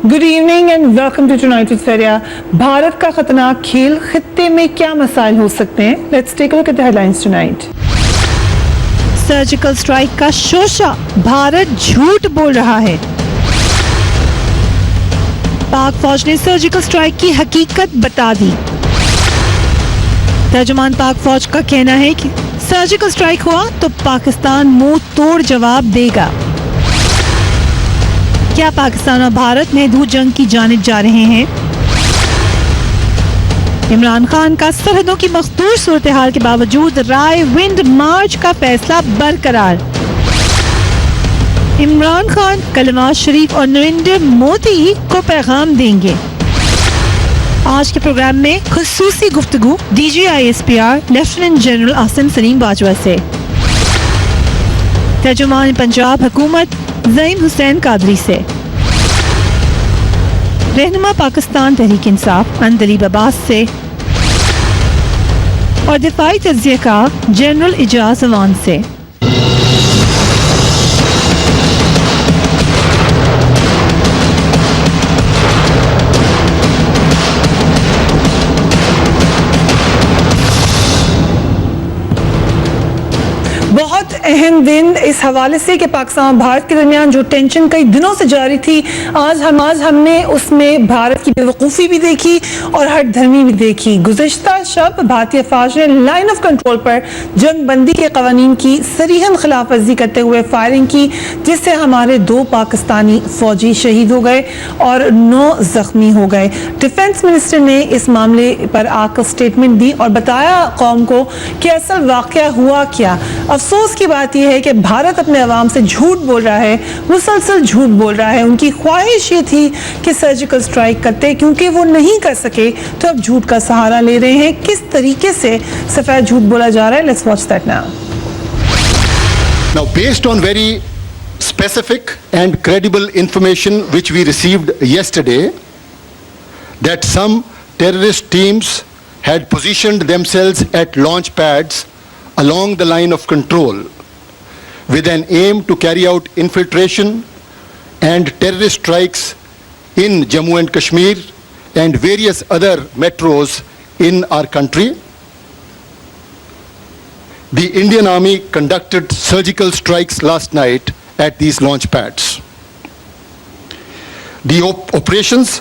Good evening and welcome to tonight with Fereeha. Bharat का खतरनाक खेल, खित्ते में क्या मसाइल हो सकते हैं? Let's take a look at the headlines tonight. Surgical strike का शोशा, भारत झूठ बोल रहा है। पाक फौज ने सर्जिकल स्ट्राइक की हकीकत बता दी। तर्जुमान पाक फौज का कहना है कि सर्जिकल स्ट्राइक हुआ तो पाकिस्तान मुंह तोड़ जवाब देगा। क्या पाकिस्तान और भारत महदूद जंग की जानिब जा रहे हैं? इमरान खान का सरहदों की मखदूर सूरत हाल के बावजूद राय विंड मार्च का फैसला बरकरार। इमरान खान कल नवाज शरीफ और नरेंद्र मोदी को पैगाम देंगे। आज के प्रोग्राम में खुसूसी गुफ्तगू DGISPR lieutenant general Asim Salim Bajwa से। तर्जुमान पंजाब हुकूमत ज़ईम हुसैन कादरी से। रहनुमा पाकिस्तान तहरीक इंसाफ अंदलीब अब्बास से। और दिफाई तज्ज़िया का जनरल इजाज अवान से। बहुत अहम दिन इस हवाले से कि पाकिस्तान और भारत के दरमियान जो टेंशन कई दिनों से जारी थी, आज हमने उसमें भारत की बेवकूफ़ी भी देखी और हट धर्मी भी देखी। गुज़िश्ता शब भारतीय फौज ने लाइन ऑफ कंट्रोल पर जंग बंदी के कवानीन की सरीहन खिलाफ वर्जी करते हुए फायरिंग की, जिससे हमारे 2 पाकिस्तानी फौजी शहीद हो गए और 9 जख्मी हो गए। डिफेंस मिनिस्टर ने इस मामले पर आकर स्टेटमेंट दी और बताया कौम को कि असल वाक़या हुआ क्या। अफसोस की बात यह है कि भारत अपने अवाम से झूठ बोल रहा है, मुसलसल झूठ बोल रहा है। उनकी ख्वाहिश ये थी कि सर्जिकल स्ट्राइक करते, क्योंकि वो नहीं कर सके तो अब झूठ का सहारा ले रहे हैं। किस तरीके से सफेद झूठ बोला जा रहा है, let's watch that now. Now, based on very specific and credible information which we received yesterday, that some terrorist teams had positioned themselves at launch pads along the line of control with an aim to carry out infiltration and terrorist strikes in Jammu and Kashmir and various other metros in our country. The Indian Army conducted surgical strikes last night at these launch pads. The operations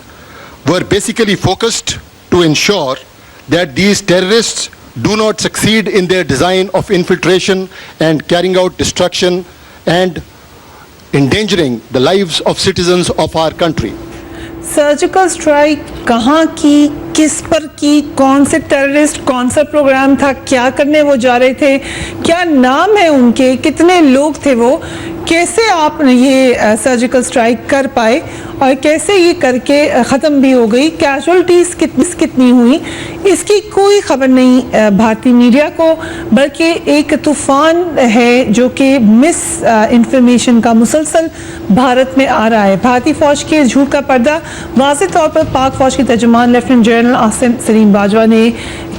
were basically focused to ensure that these terrorists do not succeed in their design of infiltration and carrying out destruction and endangering the lives of citizens of our country. Surgical strike कहाँ की, किस पर की, कौन से terrorist, कौन सा programme था, क्या करने वो जा रहे थे, क्या नाम है उनके, कितने लोग थे वो, कैसे आप ये सर्जिकल स्ट्राइक कर पाए और कैसे ये करके ख़त्म भी हो गई, कैजुअल्टीज़ कितनी हुई, इसकी कोई खबर नहीं भारतीय मीडिया को, बल्कि एक तूफ़ान है जो कि मिस इंफॉर्मेशन का मुसलसल भारत में आ रहा है। भारतीय फ़ौज के झूठ का पर्दा वाज़ेह तौर पर पाक फ़ौज के तर्जुमान लेफ्टिनेंट जनरल आसिम सलीम बाजवा ने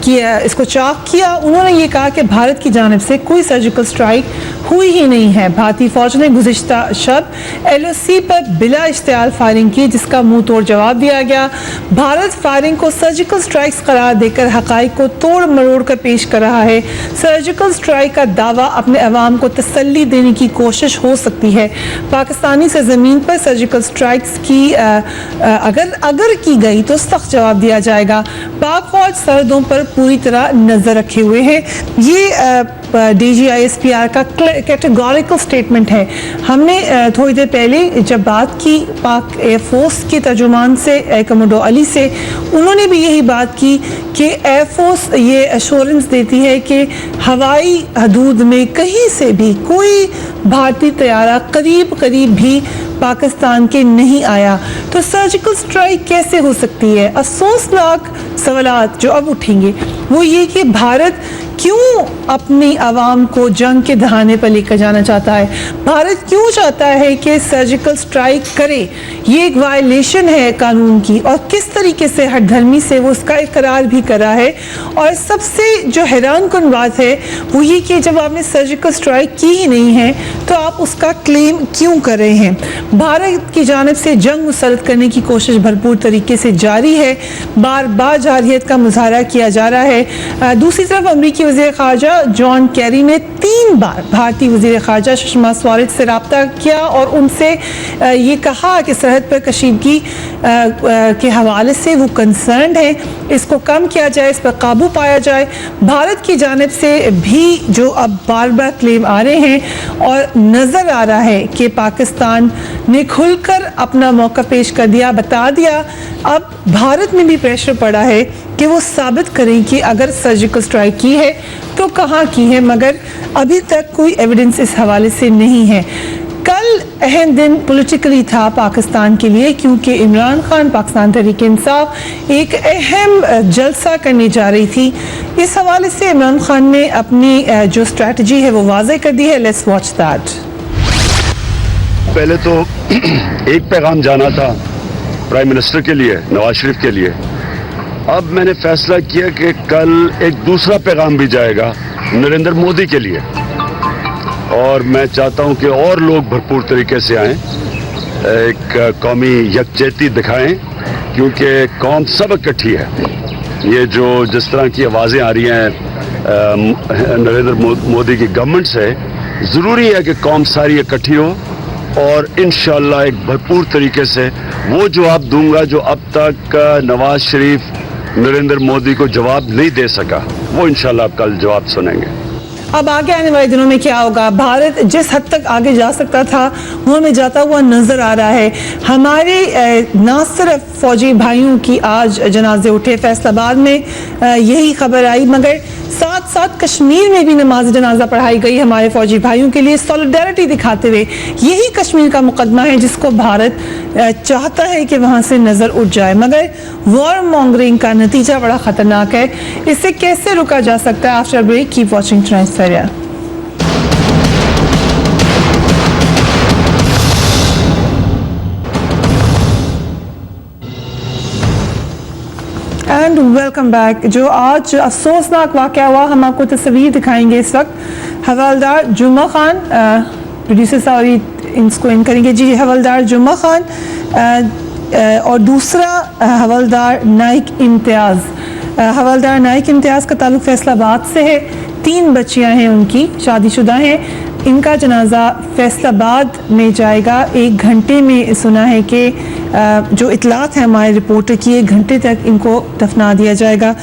किया, इसको चाक किया। उन्होंने ये कहा कि भारत की जानिब से कोई सर्जिकल स्ट्राइक हुई ही नहीं है। भारतीय फौज ने गुज़िश्ता शब LOC पर बिला इश्तियाल फायरिंग की, जिसका मुंह तोड़ जवाब दिया गया। भारत फायरिंग को सर्जिकल स्ट्राइक्स करार देकर हक़ाइक़ को तोड़ मरोड़ कर पेश कर रहा है। सर्जिकल स्ट्राइक का दावा अपने अवाम को तसल्ली देने की कोशिश हो सकती है। पाकिस्तानी सरज़मीन पर सर्जिकल स्ट्राइक्स की अगर की गई तो सख्त जवाब दिया जाएगा। पाक फौज सरहदों पर पूरी तरह नज़र रखे हुए है। ये DGISPR का कैटेगोरिकल स्टेटमेंट है। हमने थोड़ी देर पहले जब बात की पाक एयरफोर्स के तर्जुमान से, कमोडो अली से, उन्होंने भी यही बात की कि एयरफोर्स ये एश्योरेंस देती है कि हवाई हदूद में कहीं से भी कोई भारतीय तैयारा करीब भी पाकिस्तान के नहीं आया। तो सर्जिकल स्ट्राइक कैसे हो सकती है? अफसोसनाक सवालात जो अब उठेंगे। وہ یہ کہ بھارت کیوں اپنی عوام کو جنگ کے دہانے پر لے کر جانا چاہتا ہے, بھارت کیوں چاہتا ہے کہ سرجیکل سٹرائک کرے, یہ ایک وائلیشن ہے قانون کی, اور کس طریقے سے ہر دھرمی سے وہ اس کا اقرار بھی کرا ہے. اور سب سے جو حیران کن بات ہے وہ یہ کہ جب آپ نے سرجیکل سٹرائک کی ہی نہیں ہے تو آپ اس کا کلیم کیوں کر رہے ہیں. بھارت کی جانب سے جنگ مسلط کرنے کی کوشش بھرپور طریقے سے جاری ہے, بار بار جارحیت کا مظاہرہ کیا جا رہا ہے. دوسری طرف امریکی وزیر خارجہ جان کیری نے 3 بار بھارتی وزیر خارجہ سشما سوراج سے رابطہ کیا اور ان سے یہ کہا کہ سرحد پر کشیدگی کے حوالے سے وہ کنسرنڈ ہیں, اس کو کم کیا جائے, اس پر قابو پایا جائے. بھارت کی جانب سے بھی جو اب بار بار کلیم آ رہے ہیں اور نظر آ رہا ہے کہ پاکستان نے کھل کر اپنا موقع پیش کر دیا, بتا دیا, اب بھارت میں بھی پریشر پڑا ہے کہ وہ ثابت کریں کہ اگر سرجیکل سٹرائک کی ہے تو کہاں کی ہے, مگر ابھی تک کوئی ایویڈنس اس حوالے سے نہیں ہے. کل اہم دن پولیٹیکلی تھا پاکستان کے لیے کیونکہ عمران خان پاکستان تحریک انصاف ایک اہم جلسہ کرنے جا رہی تھی. اس حوالے سے عمران خان نے اپنی جو اسٹریٹجی ہے وہ واضح کر دی ہے. Let's watch that. پہلے تو ایک پیغام جانا تھا پرائم منسٹر کے لیے, نواز شریف کے لیے. اب میں نے فیصلہ کیا کہ کل ایک دوسرا پیغام بھی جائے گا نریندر مودی کے لیے, اور میں چاہتا ہوں کہ اور لوگ بھرپور طریقے سے آئیں, ایک قومی یکجہتی دکھائیں, کیونکہ قوم سب اکٹھی ہے. یہ جو جس طرح کی آوازیں آ رہی ہیں نریندر مودی کی گورنمنٹ سے, ضروری ہے کہ قوم ساری اکٹھی ہو, اور انشاءاللہ ایک بھرپور طریقے سے وہ جواب دوں گا جو اب تک نواز شریف نریندر مودی کو جواب نہیں دے سکا, وہ انشاءاللہ آپ کل جواب سنیں گے. اب آگے آنے والے دنوں میں کیا ہوگا؟ بھارت جس حد تک آگے جا سکتا تھا وہ ہمیں جاتا ہوا نظر آ رہا ہے. ہمارے نہ صرف فوجی بھائیوں کی آج جنازے اٹھے, فیصل آباد میں یہی خبر آئی, مگر ساتھ ساتھ کشمیر میں بھی نماز جنازہ پڑھائی گئی ہمارے فوجی بھائیوں کے لیے سولیڈیرٹی دکھاتے ہوئے. یہی کشمیر کا مقدمہ ہے جس کو بھارت چاہتا ہے کہ وہاں سے نظر اٹھ جائے, مگر وار مونگرنگ کا نتیجہ بڑا خطرناک ہے. اس سے کیسے رکا جا سکتا ہے؟ آفٹر بریک کیپ واچنگ ٹرانسفیریا. And welcome back. جو آج افسوسناک واقعہ ہوا, ہم آپ کو تصویر دکھائیں گے اس وقت. حوالدار جمعہ خان, پروڈیوسر سوری اس کو ان کریں گے جی, حوالدار جمعہ خان اور دوسرا حوالدار نائک امتیاز. حوالدار نائک امتیاز کا تعلق فیصل آباد سے ہے, 3 بچیاں ہیں ان کی, شادی شدہ ہیں. ان کا جنازہ فیصل آباد میں جائے گا. 1 گھنٹے میں سنا ہے کہ جو اطلاعات ہیں ہمارے رپورٹر کی, 1 گھنٹے تک ان کو دفنا دیا جائے گا.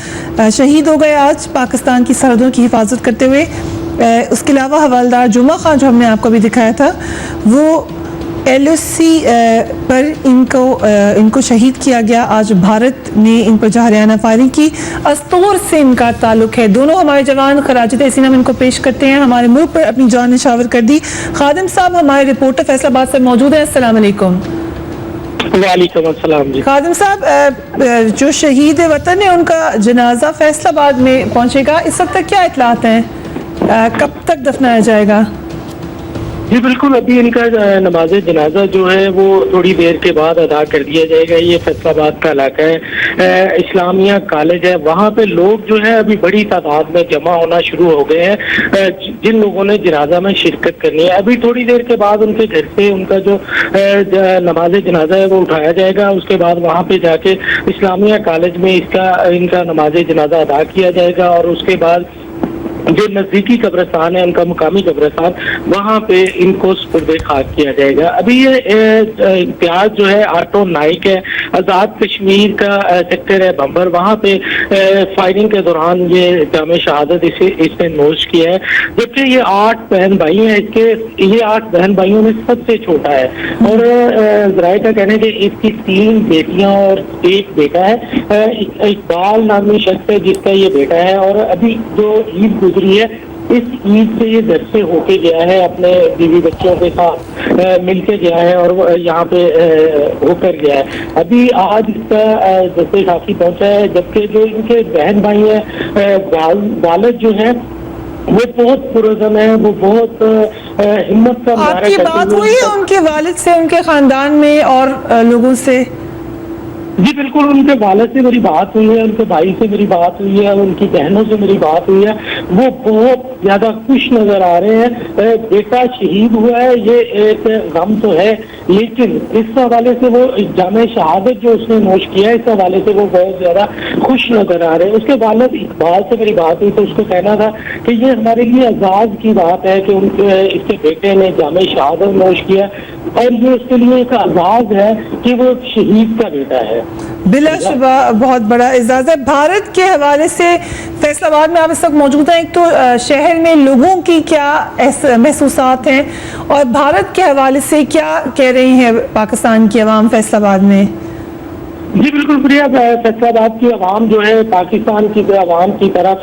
شہید ہو گئے آج پاکستان کی سرحدوں کی حفاظت کرتے ہوئے. اس کے علاوہ حوالدار جمعہ خان جو ہم نے آپ کو بھی دکھایا تھا, وہ LOC پر ان کو شہید کیا گیا. آج بھارت نے ان پر جارحانہ فائرنگ کی. استور سے ان کا تعلق ہے. دونوں ہمارے جوان خراج تحسین ہم ان کو پیش کرتے ہیں. ہمارے ملک پر اپنی جان نشاور کر دی. خادم صاحب ہمارے رپورٹر فیصل آباد سے موجود ہیں. السلام علیکم. وعلیکم السلام جی. خادم صاحب, جو شہید وطن ہے ان کا جنازہ فیصل آباد میں پہنچے گا, اس وقت تک کیا اطلاعات ہیں, کب تک دفنایا جائے گا؟ جی بالکل, ابھی ان کا نماز جنازہ جو ہے وہ تھوڑی دیر کے بعد ادا کر دیا جائے گا. یہ فیصل آباد کا علاقہ ہے, اسلامیہ کالج ہے, وہاں پہ لوگ جو ہے ابھی بڑی تعداد میں جمع ہونا شروع ہو گئے ہیں جن لوگوں نے جنازہ میں شرکت کرنی ہے. ابھی تھوڑی دیر کے بعد ان کے گھر سے ان کا جو نماز جنازہ ہے وہ اٹھایا جائے گا. اس کے بعد وہاں پہ جا کے اسلامیہ کالج میں ان کا نماز جنازہ ادا کیا جائے گا, اور اس کے بعد جو نزدیکی قبرستان ہے ان کا مقامی قبرستان, وہاں پہ ان کو سپرد خاک کیا جائے گا. ابھی یہ امتیاز جو ہے آٹو نائک ہے, آزاد کشمیر کا سیکٹر ہے بمبر, وہاں پہ فائرنگ کے دوران یہ جامع شہادت اس نے نوش کیا ہے. جبکہ یہ 8 بہن بھائی ہیں, یہ 8 بہن بھائیوں میں سب سے چھوٹا ہے, اور ذرائع کا کہنا ہے کہ اس کی 3 بیٹیاں اور 1 بیٹا ہے. اقبال نامی شخص ہے جس کا یہ بیٹا ہے, اور ابھی جو عید گزری ہے इस ईद से ये घर से होके गया है, अपने बीवी बच्चों के साथ मिल के गया है और यहाँ पे होकर गया है। अभी आज इसका जैसे काफी पहुंचा है, जबकि जो इनके बहन भाई हैं, वालिद जो है वो बहुत पुरज़म है, वो बहुत हिम्मत का मुजाहरा आपकी करते बात हुए हुई है उनके वालिद से, उनके खानदान में और लोगों से? जी बिल्कुल, उनके वालिद से मेरी बात हुई है, उनके भाई से मेरी बात हुई है, उनकी बहनों से मेरी बात हुई है। वो बहुत ज्यादा खुश नजर आ रहे हैं। बेटा शहीद हुआ है, ये एक गम तो है, लेकिन इस हवाले से वो जामे शहादत जो उसने नोश किया है, इस हवाले से वो बहुत ज्यादा खुश नजर आ रहे हैं। उसके वालिद इकबाल से मेरी बात हुई तो उसको कहना था कि ये हमारे लिए एजाज की बात है कि उनके इसके बेटे ने जामे शहादत नोश किया और ये उसके लिए एक एजाज है कि वो शहीद का बेटा है। बिलाशुबा बहुत बड़ा एजाज है। भारत के हवाले से फैसलाबाद में आप इस वक्त मौजूद हैं, एक तो शहर में लोगों की क्या महसूसात हैं और भारत के हवाले से क्या कह रही है पाकिस्तान की अवाम फैसलाबाद में? जी बिल्कुल प्रिया, फैसलाबाद की आवाम जो है पाकिस्तान की आवाम की तरह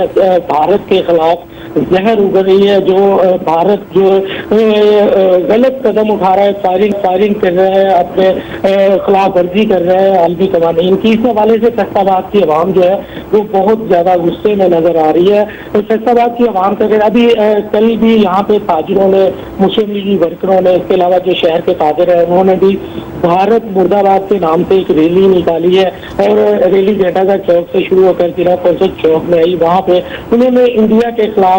भारत के खिलाफ जहर उगल रही है। जो भारत जो गलत कदम उठा रहा है, फायरिंग कर रहा है, अपने खिलाफ वर्जी कर रहा है आलमी कवानीन की, इस हवाले से फैसलाबाद की आवाम जो है वो बहुत ज्यादा गुस्से में नजर आ रही है। तो फैसलाबाद की आवाम का अभी कल भी यहाँ पे ताजिरों ने, मुस्लिम लीगी वर्करों ने, इसके अलावा जो शहर के ताजिर है उन्होंने भी भारत मुर्दाबाद के नाम से एक रैली निकाली है और रैली गेटागा चौक से शुरू होकर जिला परिषद चौक में आई। वहाँ पे उन्होंने इंडिया के खिलाफ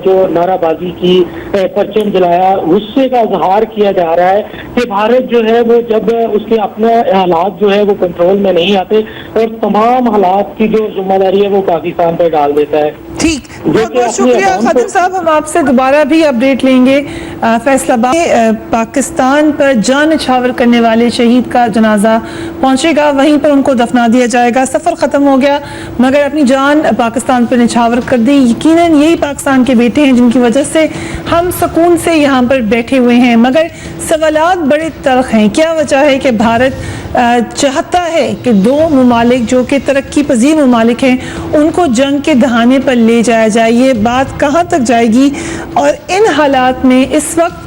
जो नाराबाजी की, परचम जलाया, गुस्से का इजहार किया जा रहा है कि भारत जो है वो जब उसके अपने हालात जो है वो कंट्रोल में नहीं आते और तमाम हालात की जो जिम्मेदारी है वो पाकिस्तान पर डाल देता है। ठीक, बहुत बहुत शुक्रिया खादिम साहब, हम आपसे दोबारा भी अपडेट लेंगे। फैसलाबाद पाकिस्तान पर जान निछावर करने वाले शहीद का जनाजा पहुंचेगा, वहीं पर उनको दफना दिया जाएगा। सफ़र ख़त्म हो गया मगर अपनी जान पाकिस्तान पर निछावर कर दी। यकीनन यही पाकिस्तान के बेटे हैं जिनकी वजह से हम सुकून से यहाँ पर बैठे हुए हैं, मगर सवालात बड़े तल्ख हैं। क्या वजह है कि भारत चाहता है कि दो ममालिक जो कि तरक्की पजीर ममालिक हैं उनको जंग के दहाने पर ले जाया जाए? ये बात कहाँ तक जाएगी? और इन हालात में इस वक्त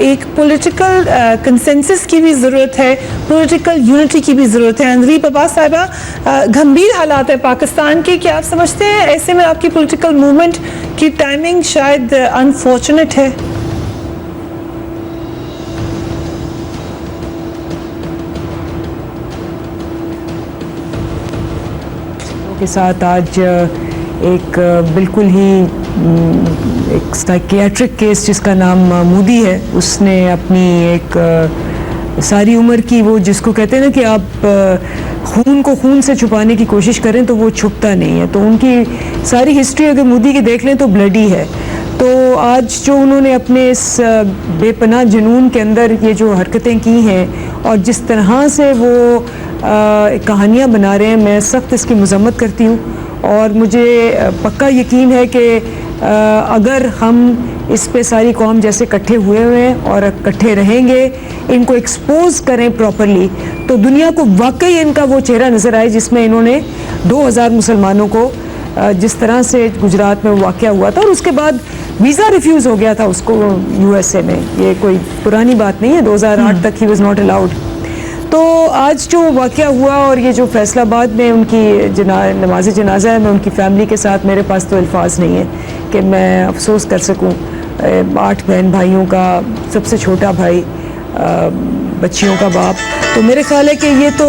एक पॉलिटिकल कंसेंसस की भी ज़रूरत है, पॉलिटिकल यूनिटी की भी ज़रूरत है। अंजरीब अब्बास साहिबा, गंभीर हालात है पाकिस्तान के, क्या आप समझते हैं ऐसे में आपकी पॉलिटिकल मूवमेंट की टाइमिंग शायद अनफॉर्चुनेट है? के साथ आज एक बिल्कुल ही एक साइकियाट्रिक केस जिसका नाम मोदी है, उसने अपनी एक सारी उम्र की, वो जिसको कहते हैं ना कि आप खून को खून से छुपाने की कोशिश करें तो वो छुपता नहीं है, तो उनकी सारी हिस्ट्री अगर मोदी की देख लें तो ब्लडी है। तो आज जो उन्होंने अपने इस बेपनाह जुनून के अंदर ये जो हरकतें की हैं और जिस तरह से वो कहानियाँ बना रहे हैं, मैं सख्त इसकी मज़म्मत करती हूँ और मुझे पक्का यकीन है कि अगर हम इस पे सारी कौम जैसे इकट्ठे हुए हैं और इकट्ठे रहेंगे, इनको एक्सपोज करें प्रॉपरली, तो दुनिया को वाकई इनका वो चेहरा नज़र आए जिसमें इन्होंने 2000 मुसलमानों को जिस तरह से गुजरात में वाक़या हुआ था और उसके बाद वीज़ा रिफ्यूज़ हो गया था उसको यूएसए में। ये कोई पुरानी बात नहीं है, 2008 तक ही वाज नॉट अलाउड। तो आज जो वाक़या हुआ और ये जो फैसलाबाद में उनकी नमाज जनाजा है, मैं उनकी फ़ैमिली के साथ, मेरे पास तो अल्फाज नहीं है कि मैं अफसोस कर सकूं। 8 बहन भाइयों का सबसे छोटा भाई, बच्चियों का बाप, तो मेरे ख्याल है कि ये तो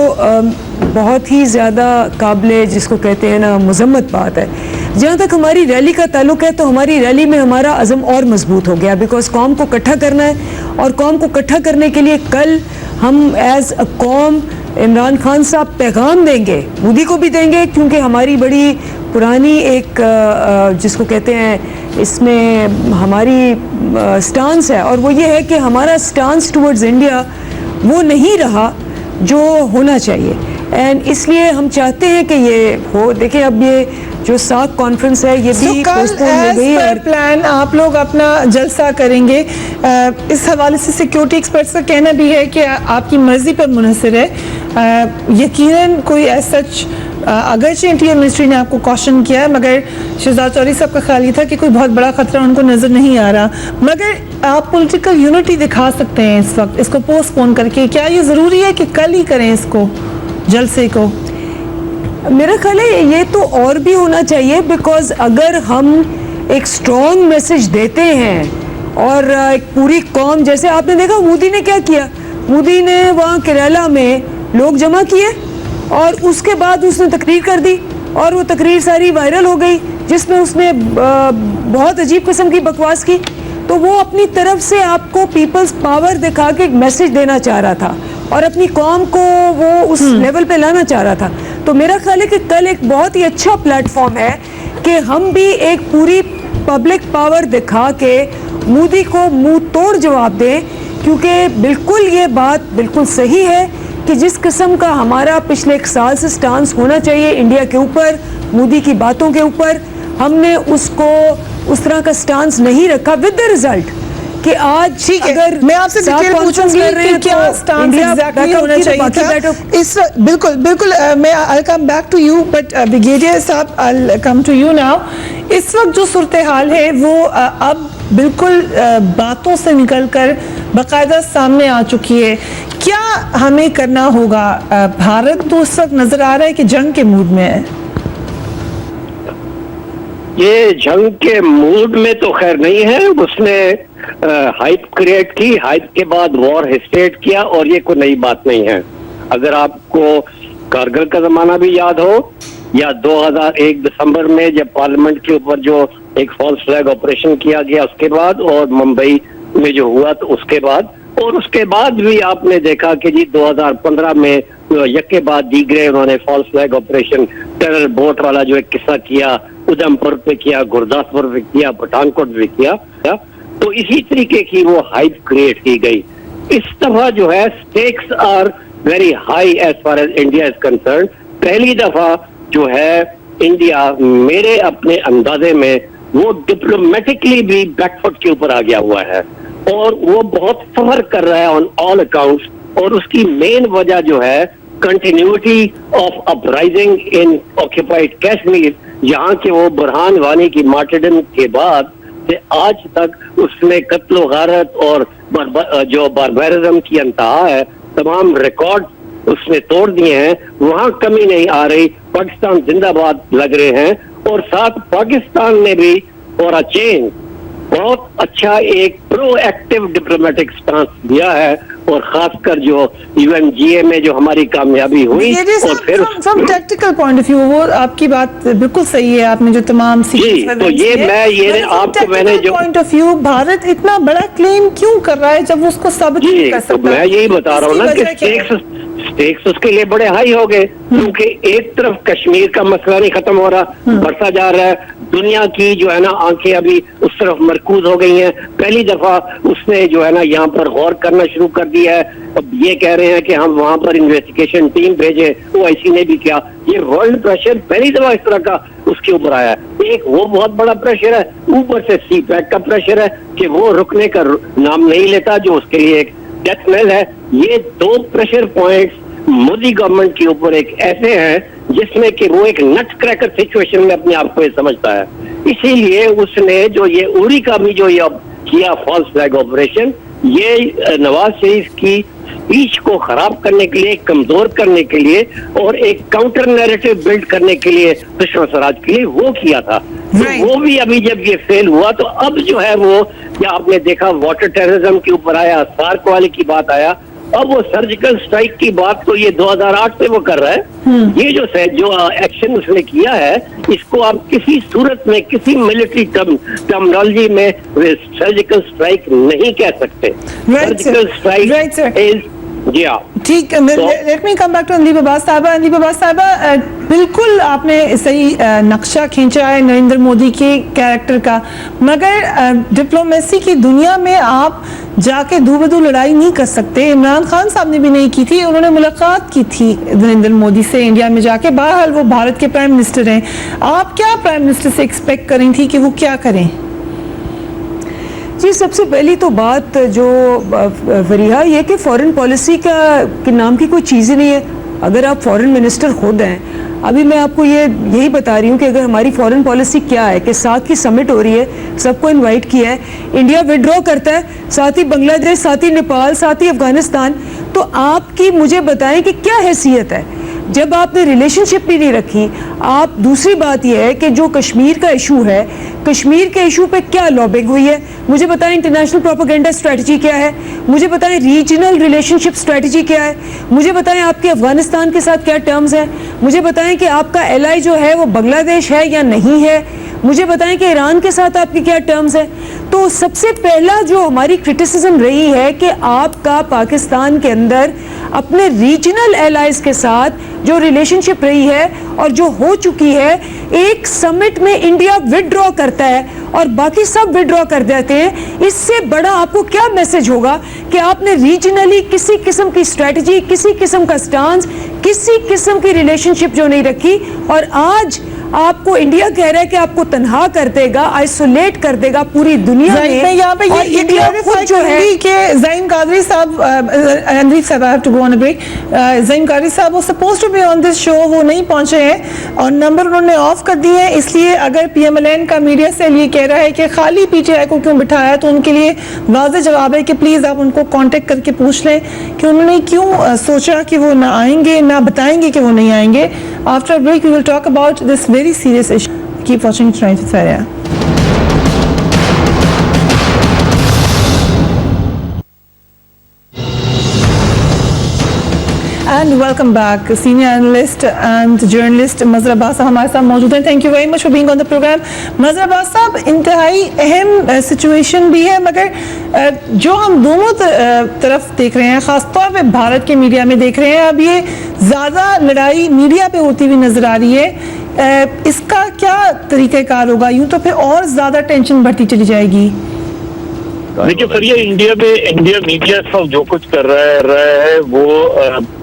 बहुत ही ज़्यादा काबिल जिसको कहते हैं ना मज़म्मत बात है। जहाँ तक हमारी रैली का ताल्लुक़ है तो हमारी रैली में हमारा अज़म और मजबूत हो गया, बिकॉज़ कौम को इकट्ठा करना है और कौम को इकट्ठा करने के लिए कल हम एज़ अ कौम इमरान खान साहब पैगाम देंगे, मोदी को भी देंगे, क्योंकि हमारी बड़ी पुरानी एक जिसको कहते हैं इसमें हमारी स्टांस है और वो ये है कि हमारा स्टांस टुवर्ड्स इंडिया वो नहीं रहा जो होना चाहिए, एंड इसलिए हम चाहते हैं कि ये हो। देखिए अब ये जो साख कॉन्फ्रेंस है ये भी पोस्टपोन हो गई है और प्लान आप लोग अपना जलसा करेंगे। इस हवाले से सिक्योरिटी एक्सपर्ट्स का कहना भी है कि आपकी मर्जी पर मुनहसर है, यकीनन कोई सच अगरचे इंटीरियर मिनिस्ट्री ने आपको क्वेश्चन किया है, मगर शहजाद चौधरी साहब का ख्याल ये था कि कोई बहुत बड़ा खतरा उनको नजर नहीं आ रहा, मगर आप पॉलिटिकल यूनिटी दिखा सकते हैं इस वक्त इसको पोस्टपोन करके। क्या ये जरूरी है कि कल ही करें इसको जलसे को? मेरा ख्याल है ये तो और भी होना चाहिए, बिकॉज अगर हम एक स्ट्रॉन्ग मैसेज देते हैं और एक पूरी कौम, जैसे आपने देखा मोदी ने क्या किया, मोदी ने वहाँ केरला में लोग जमा किए और उसके बाद उसने तकरीर कर दी और वो तकरीर सारी वायरल हो गई जिसमें उसने बहुत अजीब किस्म की बकवास की। तो वो अपनी तरफ से आपको पीपल्स पावर दिखा के एक मैसेज देना चाह रहा था और अपनी कौम को वो उस लेवल पे लाना चाह रहा था। तो मेरा ख्याल है कि कल एक बहुत ही अच्छा प्लेटफॉर्म है कि हम भी एक पूरी पब्लिक पावर दिखा के मोदी को मुंह तोड़ जवाब दें, क्योंकि बिल्कुल ये बात बिल्कुल सही है कि जिस किस्म का हमारा पिछले एक साल से स्टांस होना चाहिए इंडिया के ऊपर, मोदी की बातों के ऊपर, हमने उसको उस तरह का स्टांस नहीं रखा, विद द रिजल्ट कि आज ठीक है, अगर मैं आपसे डिटेल पूछूंगी कि क्या स्टांस एग्जैक्टली होना चाहिए था इस बिल्कुल बिल्कुल मैं I come back to you, but brigadier साहब I come to you now. इस वक्त जो सूरत हाल है वो अब बिल्कुल बातों से निकलकर बाकायदा सामने आ चुकी है। क्या हमें करना होगा? भारत तो उस वक्त नजर आ रहा है कि जंग के मूड में है। ये जंग के मूड में तो खैर नहीं है, उसने हाइप क्रिएट की, हाइप के बाद वॉर हिस्टेट किया और ये कोई नई बात नहीं है। अगर आपको कारगिल का जमाना भी याद हो या 2001 दिसंबर में जब पार्लियामेंट के ऊपर जो एक फॉल्स फ्लैग ऑपरेशन किया गया उसके बाद, और मुंबई में जो हुआ तो उसके बाद, और उसके बाद भी आपने देखा कि जी 2015 में यके बाद दीगरे उन्होंने false flag operation terror boat वाला जो एक किस्सा किया, उधमपुर पे किया, गुरदासपुर पे किया, पठानकोट पे किया, तो इसी तरीके की वो हाइप क्रिएट की गई। इस दफा जो है stakes are very high as far as India is concern. पहली दफा जो है इंडिया मेरे अपने अंदाजे में वो डिप्लोमेटिकली भी बैकफुट के ऊपर आ गया हुआ है और वो बहुत सफर कर रहा है ऑन ऑल अकाउंट्स, और उसकी मेन वजह जो है continuity of uprising in occupied Kashmir, यहाँ के वो बुरहान वानी की मार्टरडम के बाद से आज तक उसने कत्ल गारत और जो बारबरिज्म की अंतहा है तमाम रिकॉर्ड उसने तोड़ दिए हैं। वहां कमी नहीं आ रही, पाकिस्तान जिंदाबाद लग रहे हैं, और साथ पाकिस्तान ने भी फॉर अ चेंज बहुत अच्छा एक प्रोएक्टिव डिप्लोमेटिक स्टांस दिया है, और खासकर जो यूएनजीए में जो हमारी कामयाबी हुई और फिर from tactical point of view वो आपकी बात बिल्कुल सही है, आपने जो तमाम जी, तो ये मैं ये आपको मैंने जो पॉइंट ऑफ व्यू भारत इतना बड़ा क्लेम क्यों कर रहा है जब वो उसको साबित नहीं कर सकता? तो मैं यही बता रहा हूँ ना कि स्टेक्स उसके लिए बड़े हाई हो गए, क्योंकि एक तरफ कश्मीर का मसला नहीं खत्म हो रहा, बढ़ता जा रहा है, दुनिया की जो है ना आंखें अभी उस तरफ मरकूज हो गई हैं। पहली दफा उसने जो है ना यहाँ पर गौर करना शुरू कर दिया है। अब ये कह रहे हैं कि हम वहां पर इन्वेस्टिगेशन टीम भेजे, OIC ने भी किया। ये वर्ल्ड प्रेशर पहली दफा इस तरह का उसके ऊपर आया है। एक वो बहुत बड़ा प्रेशर है, ऊपर से CPAC का प्रेशर है कि वो रुकने का नाम नहीं लेता, जो उसके लिए एक डेथ नेल है। ये दो प्रेशर पॉइंट्स मोदी गवर्नमेंट के ऊपर एक ऐसे हैं जिसमें कि वो एक नट क्रैकर सिचुएशन में अपने आप को ये समझता है। इसीलिए उसने जो ये उरी का भी जो ये किया फॉल्स फ्लैग ऑपरेशन, ये नवाज शरीफ की स्पीच को खराब करने के लिए, कमजोर करने के लिए और एक काउंटर नैरेटिव बिल्ड करने के लिए सुषमा स्वराज के लिए वो किया था। तो वो भी अभी जब ये फेल हुआ तो अब जो है वो क्या आपने देखा वाटर टेररिज्म के ऊपर आया, सार्क वाले की बात आया, अब वो सर्जिकल स्ट्राइक की बात तो ये 2008 से वो कर रहा है। ये जो एक्शन उसने किया है इसको आप किसी सूरत में किसी मिलिट्री टर्मिनोलॉजी में सर्जिकल स्ट्राइक नहीं कह सकते। सर्जिकल स्ट्राइक इज जी हाँ ठीक है। Let me come back to Andeep Abbas साहबा। अंदीप अब्बास साहबा, बिल्कुल आपने सही नक्शा खींचा है नरेंद्र मोदी के कैरेक्टर का, मगर डिप्लोमेसी की दुनिया में आप जाके दो बदू लड़ाई नहीं कर सकते। इमरान खान साहब ने भी नहीं की थी, उन्होंने मुलाकात की थी नरेंद्र मोदी से इंडिया में जाके। बहरहाल वो भारत के प्राइम मिनिस्टर हैं, आप क्या प्राइम मिनिस्टर से एक्सपेक्ट करें थी कि वो क्या करें? जी, सबसे पहली तो बात जो फरीहा ये कि फॉरेन पॉलिसी का के नाम की कोई चीज़ ही नहीं है। अगर आप फॉरेन मिनिस्टर खुद हैं, अभी मैं आपको यही बता रही हूँ कि अगर हमारी फॉरेन पॉलिसी क्या है कि साथ की समिट हो रही है, सबको इनवाइट किया है, इंडिया विड्रॉ करता है, साथ ही बांग्लादेश, साथ ही नेपाल, साथ ही अफगानिस्तान, तो आपकी मुझे बताएं कि क्या हैसियत है जब आपने रिलेशनशिप भी नहीं रखी। आप दूसरी बात यह है कि जो कश्मीर का इशू है, कश्मीर के इशू पे क्या लॉबिंग हुई है, मुझे बताएं इंटरनेशनल प्रोपेगेंडा स्ट्रेटजी क्या है, मुझे बताएं रीजनल रिलेशनशिप स्ट्रेटजी क्या है, मुझे बताएं आपके अफगानिस्तान के साथ क्या टर्म्स हैं, मुझे बताएं कि आपका एलाई जो है वो बांग्लादेश है या नहीं है, मुझे बताएं कि ईरान के साथ आपकी क्या टर्म्स है। तो सबसे पहला जो हमारी क्रिटिसिज्म रही है कि आपका पाकिस्तान के अंदर अपने रीजनल एलाइज के साथ जो रिलेशनशिप रही है और जो हो चुकी है, एक समिट में इंडिया विड्रॉ करता है और बाकी सब विड्रॉ कर देते हैं। इससे बड़ा आपको क्या मैसेज होगा कि आपने रीजनली किसी किस्म की स्ट्रेटजी, किसी किस्म का स्टांस, किसी किस्म की रिलेशनशिप जो नहीं रखी, और आज आपको इंडिया कह रहा है कि आपको तनहा कर देगा, आइसोलेट कर देगा पूरी दुनिया में। मैं यहाँ पे ये क्लैरिफाई करूंगी कि ज़ईम कादरी साहब, अनदीप साहब, I have to go on a break. Zaeem Qadri साहब वो suppose to be on this show, वो नहीं पहुंचे हैं और नंबर उन्होंने ऑफ कर दिए हैं। इसलिए अगर PMLN का मीडिया सेल ये कह रहा है कि खाली PTI को क्यों बिठाया, तो उनके लिए वाज़ेह जवाब है कि प्लीज़ आप उनको कॉन्टेक्ट करके पूछ लें कि उन्होंने क्यों सोचा कि वो ना आएंगे, ना बताएंगे कि वो नहीं आएंगे। After break we will talk about this very serious issue. Keep watching Tonight with Faria. And welcome back. Senior analyst and journalist Mazhar Abbas हमारे साथ मौजूद हैं. Thank you very much for being on the program. Mazhar Abbas साहब, इंतहाई अहम situation भी है, मगर जो हम दोनों तरफ देख रहे हैं, खासतौर पे भारत के मीडिया में देख रहे हैं, अब ये ज़्यादा लड़ाई मीडिया पे होती हुई नजर आ रही है। इसका क्या तरीक़ेकार होगा? यूं तो फिर और ज़्यादा टेंशन बढ़ती चली जाएगी। देखिए सर, ये इंडिया मीडिया सब जो कुछ कर रहा है वो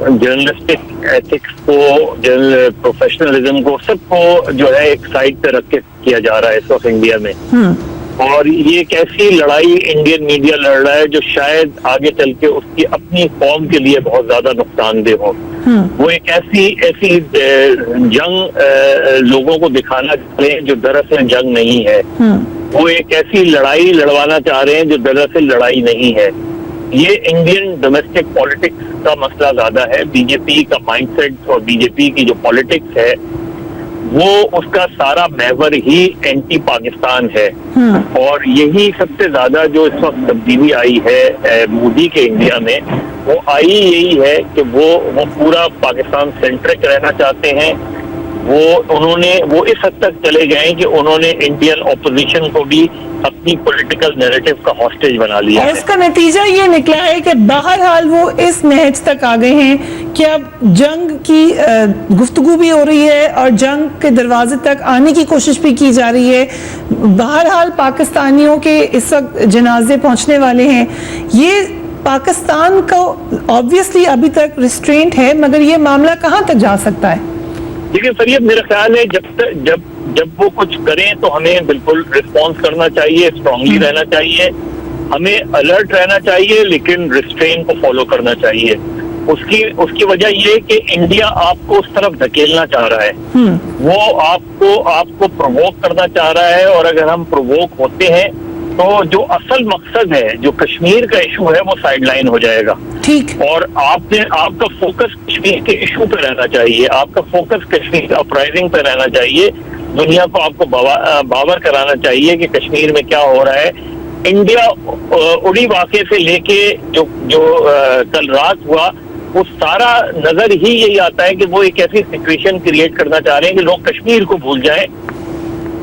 जर्नलिस्टिक एथिक्स को, जर्नल प्रोफेशनलिज्म को, सबको जो है एक साइड पे रख के किया जा रहा है इस वक्त इंडिया में। और ये एक ऐसी लड़ाई इंडियन मीडिया लड़ रहा है जो शायद आगे चल के उसकी अपनी कौम के लिए बहुत ज्यादा नुकसानदेह हो। वो एक ऐसी जंग लोगों को दिखाना चाह रहे हैं जो दरअसल जंग नहीं है। वो एक ऐसी लड़ाई लड़वाना चाह रहे हैं जो दरअसल लड़ाई नहीं है। ये इंडियन डोमेस्टिक पॉलिटिक्स का मसला ज्यादा है। बीजेपी का माइंडसेट और बीजेपी की जो पॉलिटिक्स है वो उसका सारा महवर ही एंटी पाकिस्तान है। और यही सबसे ज्यादा जो इस वक्त तब्दीली आई है मोदी के इंडिया में, वो आई यही है कि वो पूरा पाकिस्तान सेंट्रिक रहना चाहते हैं। वो इस हद तक चले गए कि उन्होंने इंडियन ऑपोजिशन को भी अपनी पॉलिटिकल नैरेटिव का हॉस्टेज बना लिया और है। इसका नतीजा ये निकला है कि बहरहाल वो इस नहज तक आ गए हैं कि अब जंग की गुफ्तगू भी हो रही है और जंग के दरवाजे तक आने की कोशिश भी की जा रही है। बहरहाल पाकिस्तानियों के इस वक्त जनाजे पहुंचने वाले हैं। ये पाकिस्तान को ऑब्वियसली अभी तक रिस्ट्रेंट है, मगर ये मामला कहाँ तक जा सकता है? देखिए सर, ये मेरा ख्याल है जब वो कुछ करें तो हमें बिल्कुल रिस्पॉन्स करना चाहिए, स्ट्रांगली रहना चाहिए, हमें अलर्ट रहना चाहिए, लेकिन रिस्ट्रेन को फॉलो करना चाहिए। उसकी वजह ये कि इंडिया आपको उस तरफ धकेलना चाह रहा है। वो आपको प्रोवोक करना चाह रहा है, और अगर हम प्रोवोक होते हैं तो जो असल मकसद है, जो कश्मीर का इशू है, वो साइडलाइन हो जाएगा। ठीक। और आपका फोकस कश्मीर के इशू पे रहना चाहिए, आपका फोकस कश्मीर अपराइजिंग पे रहना चाहिए। दुनिया को आपको बावर कराना चाहिए कि कश्मीर में क्या हो रहा है। इंडिया उड़ी वाक़े से लेके जो कल रात हुआ, वो सारा नजर ही यही आता है कि वो एक ऐसी सिचुएशन क्रिएट करना चाह रहे हैं कि लोग कश्मीर को भूल जाएं।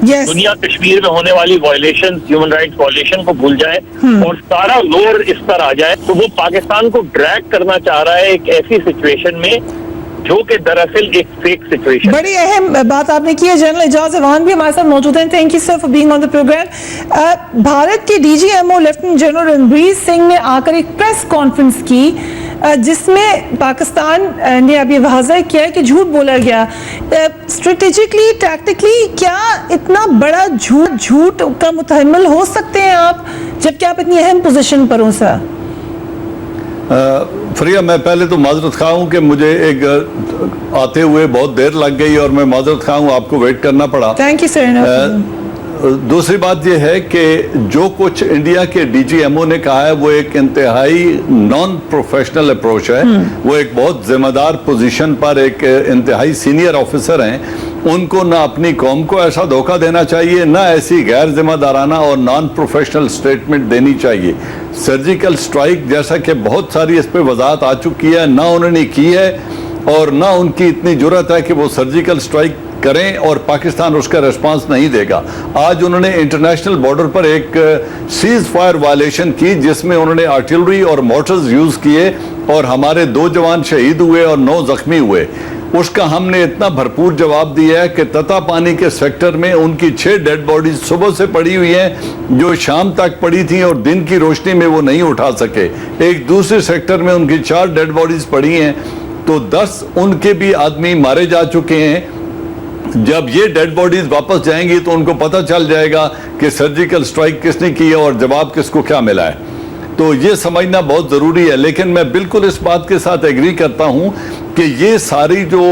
Yes. दुनिया कश्मीर में होने वाली वायलेशन, ह्यूमन राइट्स वायलेशन को भूल जाए और सारा जोर इस पर आ जाए। तो वो पाकिस्तान को ड्रैग करना चाह रहा है एक ऐसी सिचुएशन में जो कि दरअसल एक फेक सिचुएशन। बड़ी अहम बात आपने की है। जनरल एजाज अवान भी हमारे साथ मौजूद हैं। Thank you sir for being on the program. Bharat के DGMO lieutenant general Ranbir Singh ने आकर एक प्रेस कॉन्फ्रेंस की जिसमें पाकिस्तान ने अब ये वाज़ेह किया है कि झूठ बोला गया। स्ट्रेटेजिकली, टैक्टिकली क्या इतना बड़ा झूठ का मुतहम्मिल हो सकते हैं आप, जबकि आप इतनी अहम पोजीशन पर हो सर? फरिया, मैं पहले तो माजरत खा हूँ कि मुझे एक आते हुए बहुत देर लग गई और मैं माजरत खा हूँ, आपको वेट करना पड़ा। Thank you sir. दूसरी बात यह है कि जो कुछ इंडिया के DGMO ने कहा है वो एक इंतहाई नॉन प्रोफेशनल अप्रोच है। वो एक बहुत जिम्मेदार पोजीशन पर एक इंतहाई सीनियर ऑफिसर हैं, उनको ना अपनी कौम को ऐसा धोखा देना चाहिए, ना ऐसी गैर जिम्मेदाराना और नॉन प्रोफेशनल स्टेटमेंट देनी चाहिए। सर्जिकल स्ट्राइक जैसा कि बहुत सारी इस पर वजाहत आ चुकी है, ना उन्होंने की है और ना उनकी इतनी जुर्रत है कि वो सर्जिकल स्ट्राइक करें और पाकिस्तान उसका रिस्पांस नहीं देगा। आज उन्होंने इंटरनेशनल बॉर्डर पर एक सीज फायर वायलेशन की जिसमें उन्होंने आर्टिलरी और मोटर्स यूज किए और हमारे 2 जवान शहीद हुए और 9 जख्मी हुए। उसका हमने इतना भरपूर जवाब दिया है कि तता पानी के सेक्टर में उनकी 6 डेड बॉडीज सुबह से पड़ी हुई हैं, जो शाम तक पड़ी थी और दिन की रोशनी में वो नहीं उठा सके। एक दूसरे सेक्टर में उनकी 4 डेड बॉडीज पड़ी हैं, तो 10 उनके भी आदमी मारे जा चुके हैं। जब ये डेड बॉडीज वापस जाएंगी तो उनको पता चल जाएगा कि सर्जिकल स्ट्राइक किसने की है और जवाब किसको क्या मिला है। तो ये समझना बहुत ज़रूरी है। लेकिन मैं बिल्कुल इस बात के साथ एग्री करता हूँ कि ये सारी जो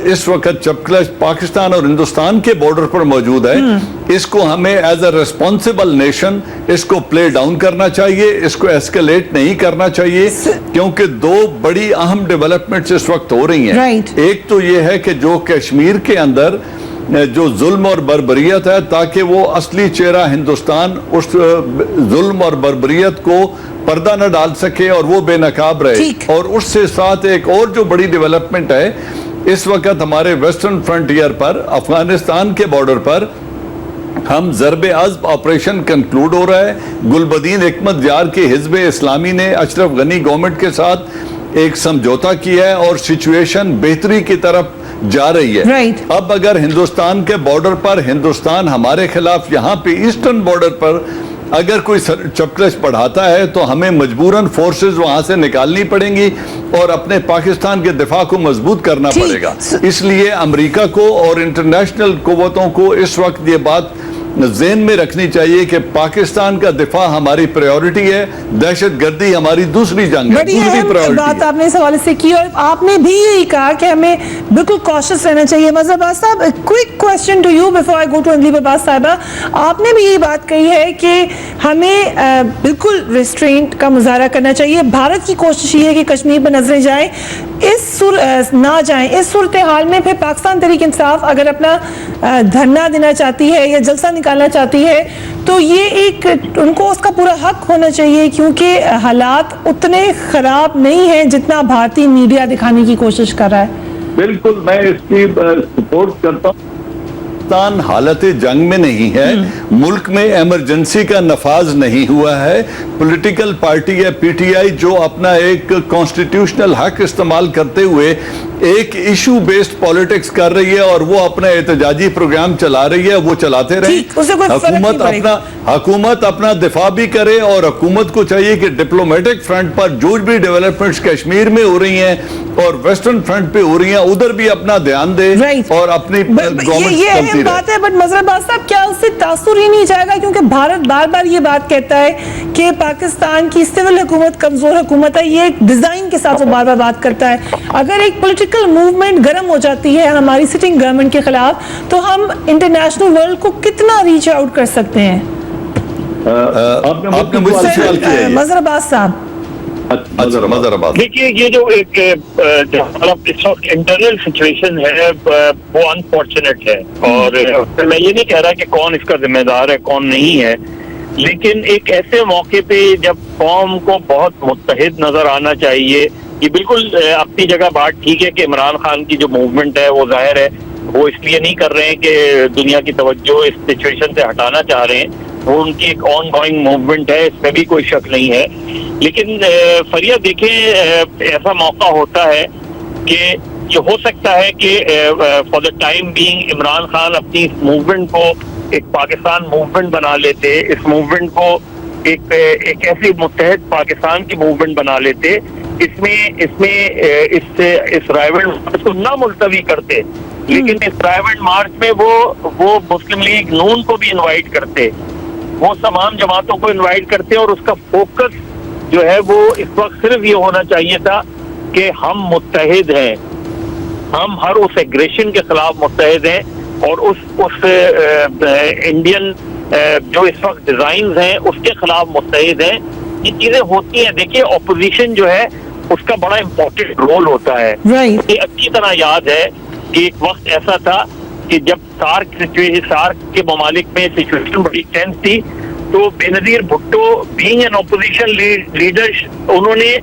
इस वक्त चपकलश पाकिस्तान और हिंदुस्तान के बॉर्डर पर मौजूद है, इसको हमें एज अ रिस्पॉन्सिबल नेशन इसको प्ले डाउन करना चाहिए, इसको एस्केलेट नहीं करना चाहिए, क्योंकि 2 बड़ी अहम डेवलपमेंट्स इस वक्त हो रही हैं। एक तो ये है कि जो कश्मीर के अंदर जो जुल्म और बर्बरियत है, ताकि वो असली चेहरा हिंदुस्तान उस जुल्म और बर्बरियत को पर्दा न डाल सके और वो बेनकाब रहे। और उससे साथ एक और जो बड़ी डेवलपमेंट है, इस वक्त हमारे वेस्टर्न फ्रंटियर पर अफगानिस्तान के बॉर्डर पर हम ज़रबे अज़्ब ऑपरेशन कंक्लूड हो रहा है। गुलबदीन हिकमत जार के हिज़्ब इस्लामी ने अशरफ गनी गवर्नमेंट के साथ एक समझौता किया है और सिचुएशन बेहतरी की तरफ जा रही है। अब अगर हिंदुस्तान के बॉर्डर पर हिंदुस्तान हमारे खिलाफ यहाँ पे ईस्टर्न बॉर्डर पर अगर कोई चपकलश बढ़ाता है तो हमें मजबूरन फोर्सेस वहां से निकालनी पड़ेंगी और अपने पाकिस्तान के दिफा को मजबूत करना पड़ेगा। इसलिए अमेरिका को और इंटरनेशनल कुव्वतों को इस वक्त ये बात ज़हन में रखनी चाहिए कि पाकिस्तान का दिफा हमारी प्रायोरिटी है, दहशतगर्दी हमारी दूसरी जंग है, दूसरी प्रायोरिटी बात आपने इस हवाले से की और आपने भी यही कहा कि हमें बिल्कुल कॉशियस रहना चाहिए। मज़हर साहब, quick question to you before I go to Anjali Babbas साहिबा, आपने भी यही बात कही है कि हमें बिल्कुल रिस्ट्रेंट का मुजाहरा करना चाहिए। भारत की कोशिश ये है कि कश्मीर पर नजरें जाएं, ना जाएं। इस सूरत हाल में फिर पाकिस्तान तहरीक इंसाफ अगर अपना धरना देना चाहती है या जलसा निकालना चाहती है तो ये एक उनको उसका पूरा हक होना चाहिए, क्योंकि हालात उतने खराब नहीं हैं जितना भारतीय मीडिया दिखाने की कोशिश कर रहा है। बिल्कुल मैं इसकी सपोर्ट करता हूँ। पाकिस्तान हालत जंग में नहीं है, मुल्क में इमरजेंसी का नफाज नहीं हुआ है। पॉलिटिकल पार्टी है PTI जो अपना एक कॉन्स्टिट्यूशनल हक इस्तेमाल करते हुए एक इशू बेस्ड पॉलिटिक्स कर रही है और वो अपना एहतजाजी प्रोग्राम चला रही है, वो चलाते रहे। हुकूमत अपना दिफा भी करे और हुकूमत को चाहिए कि डिप्लोमेटिक फ्रंट पर जो भी डेवलपमेंट्स कश्मीर में हो रही हैं और वेस्टर्न फ्रंट पे हो रही हैं उधर भी अपना ध्यान दे और अपनी गवर्नमेंट बात है। बट मज़हर अब्बास साहब, क्या उससे तासुर ही नहीं जाएगा, क्योंकि भारत बार बार ये बात कहता है कि पाकिस्तान की सिविल हुकूमत कमजोर हुकूमत है, ये डिजाइन के साथ वो बार बार बात करता है। अगर एक पॉलिटिकल मूवमेंट गर्म हो जाती है हमारी सिटिंग गवर्नमेंट के खिलाफ तो हम इंटरनेशनल वर्ल्ड को कितना रीच आउट कर सकते हैं? आपने मुझसे सवाल किया है मज़हर अब्बास साहब। देखिए, ये जो एक इस वक्त इंटरनल सिचुएशन है वो अनफॉर्चुनेट है और मैं ये नहीं कह रहा कि कौन इसका जिम्मेदार है कौन नहीं है, लेकिन एक ऐसे मौके पे जब कौम को बहुत मुत्तहिद नजर आना चाहिए, ये बिल्कुल अपनी जगह बात ठीक है कि इमरान खान की जो मूवमेंट है वो जाहिर है वो इसलिए नहीं कर रहे हैं कि दुनिया की तवज्जो इस सिचुएशन से हटाना चाह रहे हैं, वो उनकी एक ऑन गोइंग मूवमेंट है, इसमें भी कोई शक नहीं है। लेकिन फरिया देखें, ऐसा मौका होता है कि ये हो सकता है कि for the time being Imran Khan अपनी इस मूवमेंट को एक पाकिस्तान मूवमेंट बना लेते, इस मूवमेंट को एक ऐसी मुत्तहिद पाकिस्तान की मूवमेंट बना लेते, इस राइवल मार्च को ना मुलतवी करते, लेकिन इस राइवल मार्च में वो मुस्लिम लीग नून को भी इनवाइट करते, वो तमाम जमातों को इनवाइट करते और उसका फोकस जो है वो इस वक्त सिर्फ ये होना चाहिए था कि हम मुत्तहिद हैं, हम हर उस एग्रेशन के खिलाफ मुत्तहिद हैं और उस इंडियन जो इस वक्त डिजाइन हैं उसके खिलाफ मुत्तहिद हैं। ये चीजें होती हैं। देखिए ऑपोजिशन जो है उसका बड़ा इंपॉर्टेंट रोल होता है। Right. ये अच्छी तरह याद है कि एक वक्त ऐसा था कि जब सार्क के ममालिक में सिचुएशन बड़ी टेंस थी, तो Benazir Bhutto being an opposition leader उन्होंने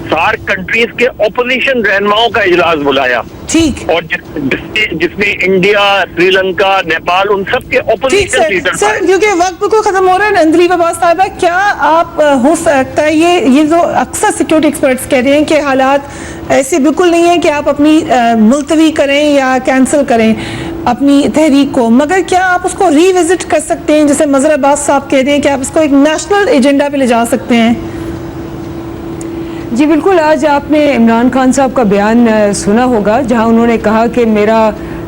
सार्क कंट्रीज के ऑपोजिशन रहनुमाओं का इजलास बुलाया। ठीक और जिसमें इंडिया, श्रीलंका, नेपाल उन सब के ठीक ऑपोजिशन लीडर सर, क्योंकि वक्त बिल्कुल खत्म हो रहा है। नंदलीब अब्बास साहबा, क्या आप हो सकता है ये जो अक्सर सिक्योरिटी एक्सपर्ट्स कह रहे हैं कि हालात ऐसे बिल्कुल नहीं है कि आप अपनी मुलतवी करें या कैंसिल करें अपनी तहरीक को, मगर क्या आप उसको रीविजिट कर सकते हैं? जैसे मजहर अब्बास साहब कह रहे हैं कि आप इसको एक नेशनल एजेंडा पे ले जा सकते हैं। जी बिल्कुल, आज आपने इमरान खान साहब का बयान सुना होगा जहां उन्होंने कहा कि मेरा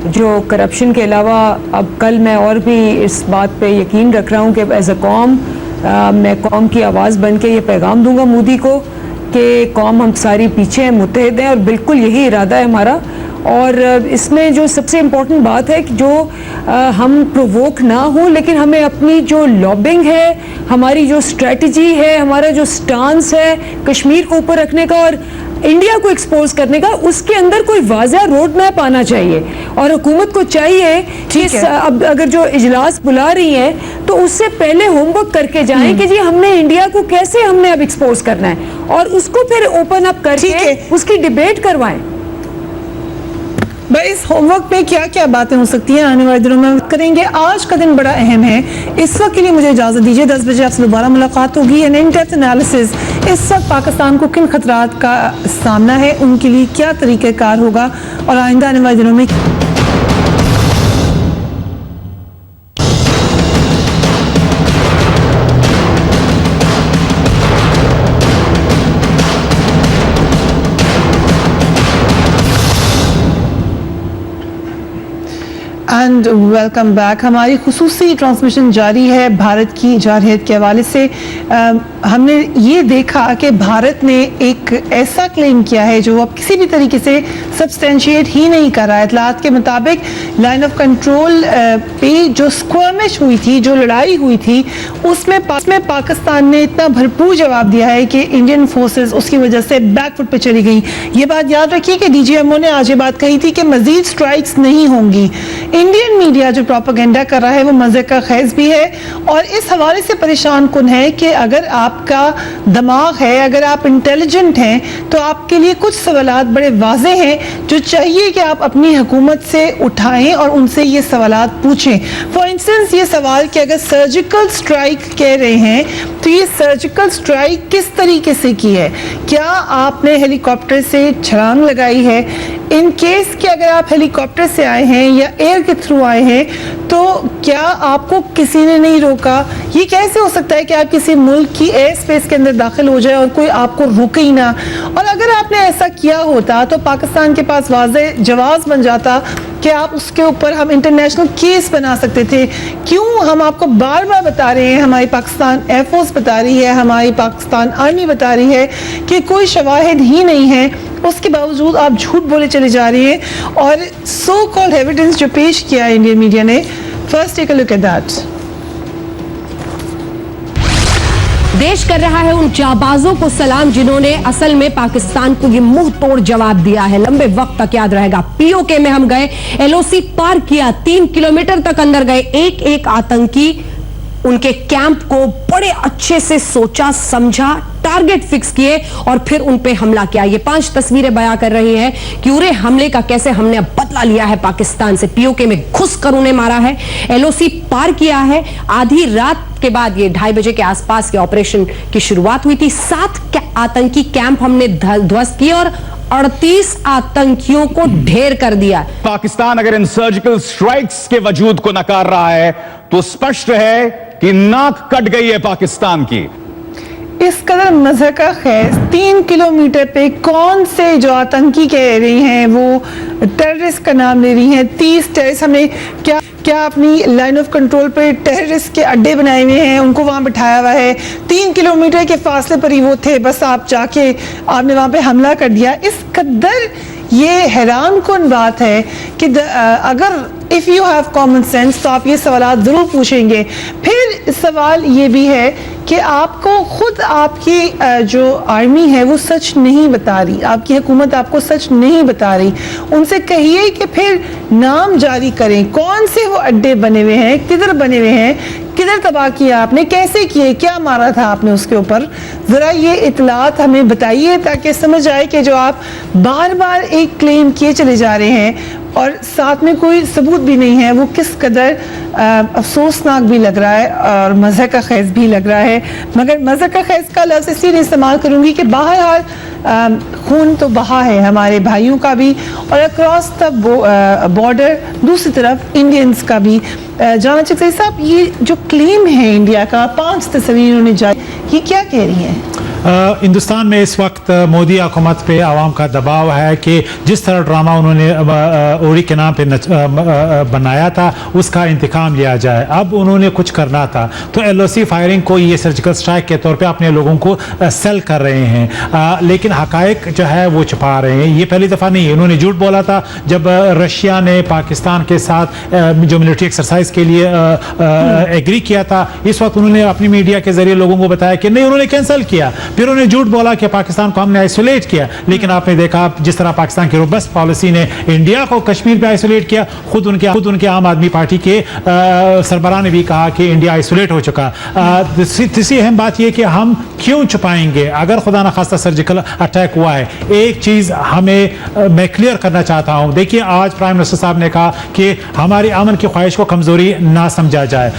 जो करप्शन के अलावा अब कल मैं और भी इस बात पे यकीन रख रहा हूं कि एज अ कौम मैं कौम की आवाज़ बन के ये पैगाम दूंगा मोदी को कि कौम हम सारी पीछे हैं, मुत्तहिद हैं और बिल्कुल यही इरादा है हमारा। और इसमें जो सबसे इम्पोर्टेंट बात है कि जो हम प्रोवोक ना हो, लेकिन हमें अपनी जो लॉबिंग है, हमारी जो स्ट्रेटजी है, हमारा जो स्टांस है कश्मीर को ऊपर रखने का और इंडिया को एक्सपोज करने का, उसके अंदर कोई वाज़ह रोड मैप आना चाहिए। और हुकूमत को चाहिए कि अब अगर जो इजलास बुला रही है तो उससे पहले होमवर्क करके जाएं कि जी हमने इंडिया को कैसे हमने अब एक्सपोज करना है और उसको फिर ओपन अप करके उसकी डिबेट करवाएं। भाई इस होमवर्क में क्या क्या बातें हो सकती हैं आने वाले दिनों में करेंगे। आज का दिन बड़ा अहम है। इस वक्त के लिए मुझे इजाज़त दीजिए। 10 बजे आपसे दोबारा मुलाकात होगी। एन इन डेप्थ एनालिसिस, इस वक्त पाकिस्तान को किन खतरात का सामना है, उनके लिए क्या तरीक़ेकार होगा और आइंदा आने वाले दिनों में एंड वेलकम बैक। हमारी खुसूसी ट्रांसमिशन जारी है भारत की जारहियत के हवाले से। हमने ये देखा कि भारत ने एक ऐसा क्लेम किया है जो अब किसी भी तरीके से सब्सटेंशिएट ही नहीं कर रहा है। इतलात के मुताबिक लाइन ऑफ कंट्रोल पे जो स्क्वर्मिश हुई थी, जो लड़ाई हुई थी, उसमें पाकिस्तान ने इतना भरपूर जवाब दिया है कि इंडियन फोर्सेस उसकी वजह से बैकफुट पे चली गई। ये बात याद रखिए कि DGMO ने आज ये बात कही थी कि मजीद स्ट्राइक्स नहीं होंगी। इंडियन मीडिया जो प्रोपेगेंडा कर रहा है वो मजे का खेज भी है और इस हवाले से परेशान कुन है कि अगर आपका दिमाग है, अगर आप इंटेलिजेंट हैं, तो आपके लिए कुछ सवालात बड़े वाजे हैं जो चाहिए कि आप अपनी हुकूमत से उठाएं और उनसे ये सवालात पूछें। फॉर इंस्टेंस ये सवाल कि अगर सर्जिकल स्ट्राइक कह रहे हैं तो ये सर्जिकल स्ट्राइक किस तरीके से की है? क्या आपने हेलीकॉप्टर से छलांग लगाई है? इन केस कि अगर आप हेलीकॉप्टर से आए हैं या एयर के थ्रू आए हैं तो क्या आपको किसी ने नहीं रोका? ये कैसे हो सकता है कि आप किसी मुल्क की एयर स्पेस के अंदर दाखिल हो जाए और कोई आपको रोके ही ना? और अगर आपने ऐसा किया होता तो पाकिस्तान के पास वाज़े जवाब बन जाता कि आप उसके ऊपर हम इंटरनेशनल केस बना सकते थे। क्यों हम आपको बार बार बता रहे हैं, हमारी पाकिस्तान एयरफोर्स बता रही है, हमारी पाकिस्तान आर्मी बता रही है कि कोई शवाहिद ही नहीं है, उसके बावजूद आप झूठ बोले चले जा रही हैं। और सो कॉल्ड एविडेंस जो पेश किया है इंडियन मीडिया ने, first take a look at that. देश कर रहा है उन जाबाजों को सलाम जिन्होंने असल में पाकिस्तान को ये मुंह तोड़ जवाब दिया है। लंबे वक्त तक याद रहेगा। POK में हम गए, LOC पार किया, 3 किलोमीटर तक अंदर गए, एक एक आतंकी उनके कैंप को बड़े अच्छे से सोचा समझा, टारगेट फिक्स किए और फिर उन पे हमला किया। ये 5 तस्वीरें बयां कर रही हैं कि पूरे हमले का कैसे हमने अब बदला लिया है पाकिस्तान से। POK में घुस कर उन्हें मारा है, LOC पार किया है। आधी रात के बाद ये 2:30 बजे के आसपास के ऑपरेशन की शुरुआत हुई थी। 7 आतंकी कैंप हमने ध्वस्त किए और 38 आतंकियों को ढेर कर दिया। पाकिस्तान अगर इन सर्जिकल स्ट्राइक्स के वजूद को नकार रहा है तो स्पष्ट है कि नाक कट गई है पाकिस्तान की। इस कदर मज़हका खैज 3 किलोमीटर पे कौन से जो आतंकी कह रही हैं वो टेररिस्ट का नाम ले रही हैं, 30 टेररिस्ट, हमें क्या अपनी लाइन ऑफ कंट्रोल पे टेररिस्ट के अड्डे बनाए हुए हैं, उनको वहाँ बिठाया हुआ है, 3 किलोमीटर के फासले पर ही वो थे, बस आप जाके आपने वहाँ पे हमला कर दिया। इस कदर ये हैरान कुन बात है कि अगर if you have common sense तो आप ये सवाल ज़रूर पूछेंगे। फिर सवाल ये भी है कि आपको खुद आपकी जो आर्मी है वो सच नहीं बता रही, आपकी हुकूमत आपको सच नहीं बता रही, उनसे कहिए कि फिर नाम जारी करें, कौन से वो अड्डे बने हुए हैं, किधर बने हुए हैं, किधर तबाह किया आपने, कैसे किए, क्या मारा था आपने उसके ऊपर, ज़रा ये इतलात हमें बताइए ताकि समझ आए कि जो आप बार बार एक क्लेम किए चले जा रहे हैं और साथ में कोई सबूत भी नहीं है वो किस कदर अफसोसनाक भी लग रहा है और मज़हक का खैज़ भी लग रहा है। मगर मज़हक का खैज़ का लफ्ज़ इसलिए इस्तेमाल करूँगी कि बहरहाल खून तो बहा है हमारे भाइयों का भी और अक्रॉस द बॉर्डर दूसरी तरफ इंडियंस का भी। जाना चकसई साहब, ये जो क्लेम है इंडिया का, 5 तस्वीर उन्होंने जारी, ये क्या कह रही हैं? हिंदुस्तान में इस वक्त मोदी हुकूमत पे आवाम का दबाव है कि जिस तरह ड्रामा उन्होंने उरी के नाम पे बनाया था उसका इंतकाम लिया जाए। अब उन्होंने कुछ करना था तो LOC फायरिंग को ये सर्जिकल स्ट्राइक के तौर पे अपने लोगों को सेल कर रहे हैं, लेकिन हकायक जो है वो छुपा रहे हैं। ये पहली दफ़ा नहीं है, उन्होंने झूठ बोला था जब रशिया ने पाकिस्तान के साथ जो मिलिट्री एक्सरसाइज के लिए एग्री किया था, इस वक्त उन्होंने अपनी मीडिया के जरिए लोगों को बताया कि नहीं उन्होंने कैंसिल किया। फिर उन्होंने झूठ बोला कि पाकिस्तान को हमने आइसोलेट किया, लेकिन आपने देखा जिस तरह पाकिस्तान की रोबस्ट पॉलिसी ने इंडिया को कश्मीर पे आइसोलेट किया, खुद उनके आम आदमी पार्टी के सरबराह ने भी कहा कि इंडिया आइसोलेट हो चुका। तीसरी अहम बात यह कि हम क्यों छुपाएंगे अगर खुदा न खास्ता सर्जिकल अटैक हुआ है। एक चीज़ मैं क्लियर करना चाहता हूँ, देखिए आज प्राइम मिनिस्टर साहब ने कहा कि हमारी अमन की ख्वाहिश को कमज़ोरी ना समझा जाए।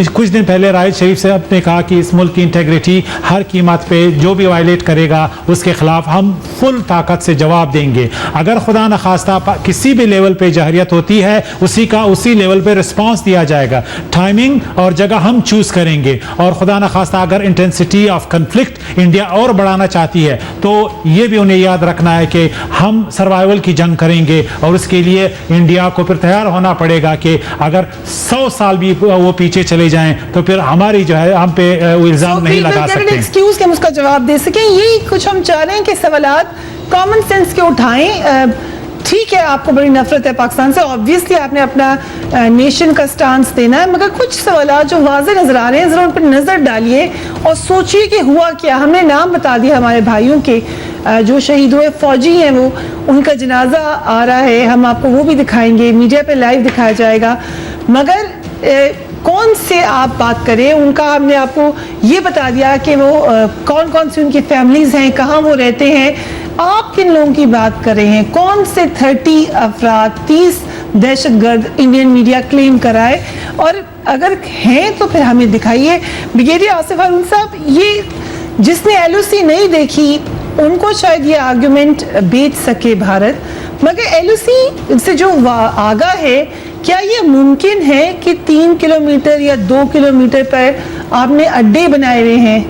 कुछ दिन पहले राहिल शरीफ साहब ने कहा कि इस मुल्क की इंटेग्रिटी हर कीमत पे जो भी वायलेट करेगा उसके खिलाफ हम फुल ताकत से जवाब देंगे। अगर खुदा न खास्ता किसी भी लेवल पे जहरियत होती है उसी लेवल पे रिस्पांस दिया जाएगा। टाइमिंग और जगह हम चूज करेंगे और खुदा न खास्ता अगर इंटेंसिटी ऑफ कन्फ्लिक्ट इंडिया और बढ़ाना चाहती है तो ये भी उन्हें याद रखना है कि हम सर्वाइवल की जंग करेंगे और उसके लिए इंडिया को फिर तैयार होना पड़ेगा कि अगर 100 साल भी वो पीछे चले जाएं तो फिर हमारी जो है हम पे इल्जाम नहीं लगा सकते। एक्सक्यूज के हम उसका जवाब दे सकें, यही कुछ हम चाह रहे हैं कि सवालात कॉमन सेंस के उठाएं। ठीक है, आपको बड़ी नफरत है पाकिस्तान से, ऑब्वियसली आपने अपना नेशन का स्टांस देना है, मगर कुछ सवालात जो वाज़े नजर आ रहे हैं जरा उन पर नजर डालिए और सोचिए कि हुआ क्या। हमने नाम बता दिया हमारे भाइयों के जो शहीद हुए फौजी हैं, वो उनका जनाजा आ रहा है, हम आपको वो भी दिखाएंगे, मीडिया पे लाइव दिखाया जाएगा। मगर कौन से आप बात करें, उनका हमने आपको ये बता दिया कि वो कौन कौन सी उनकी फैमिलीज हैं, कहाँ वो रहते हैं। आप किन लोगों की बात कर रहे हैं? कौन से 30 अफराद, 30 दहशतगर्द इंडियन मीडिया क्लेम कराए, और अगर हैं तो फिर हमें दिखाइए। ब्रिगेडियर आसिफ हारून साहब, ये जिसने LOC नहीं देखी उनको शायद ये आर्गुमेंट बेच सके भारत, मगर LOC से जो आगा है, क्या ये मुमकिन है कि 3 किलोमीटर या 2 किलोमीटर पर आपने अड्डे बनाए हुए हैं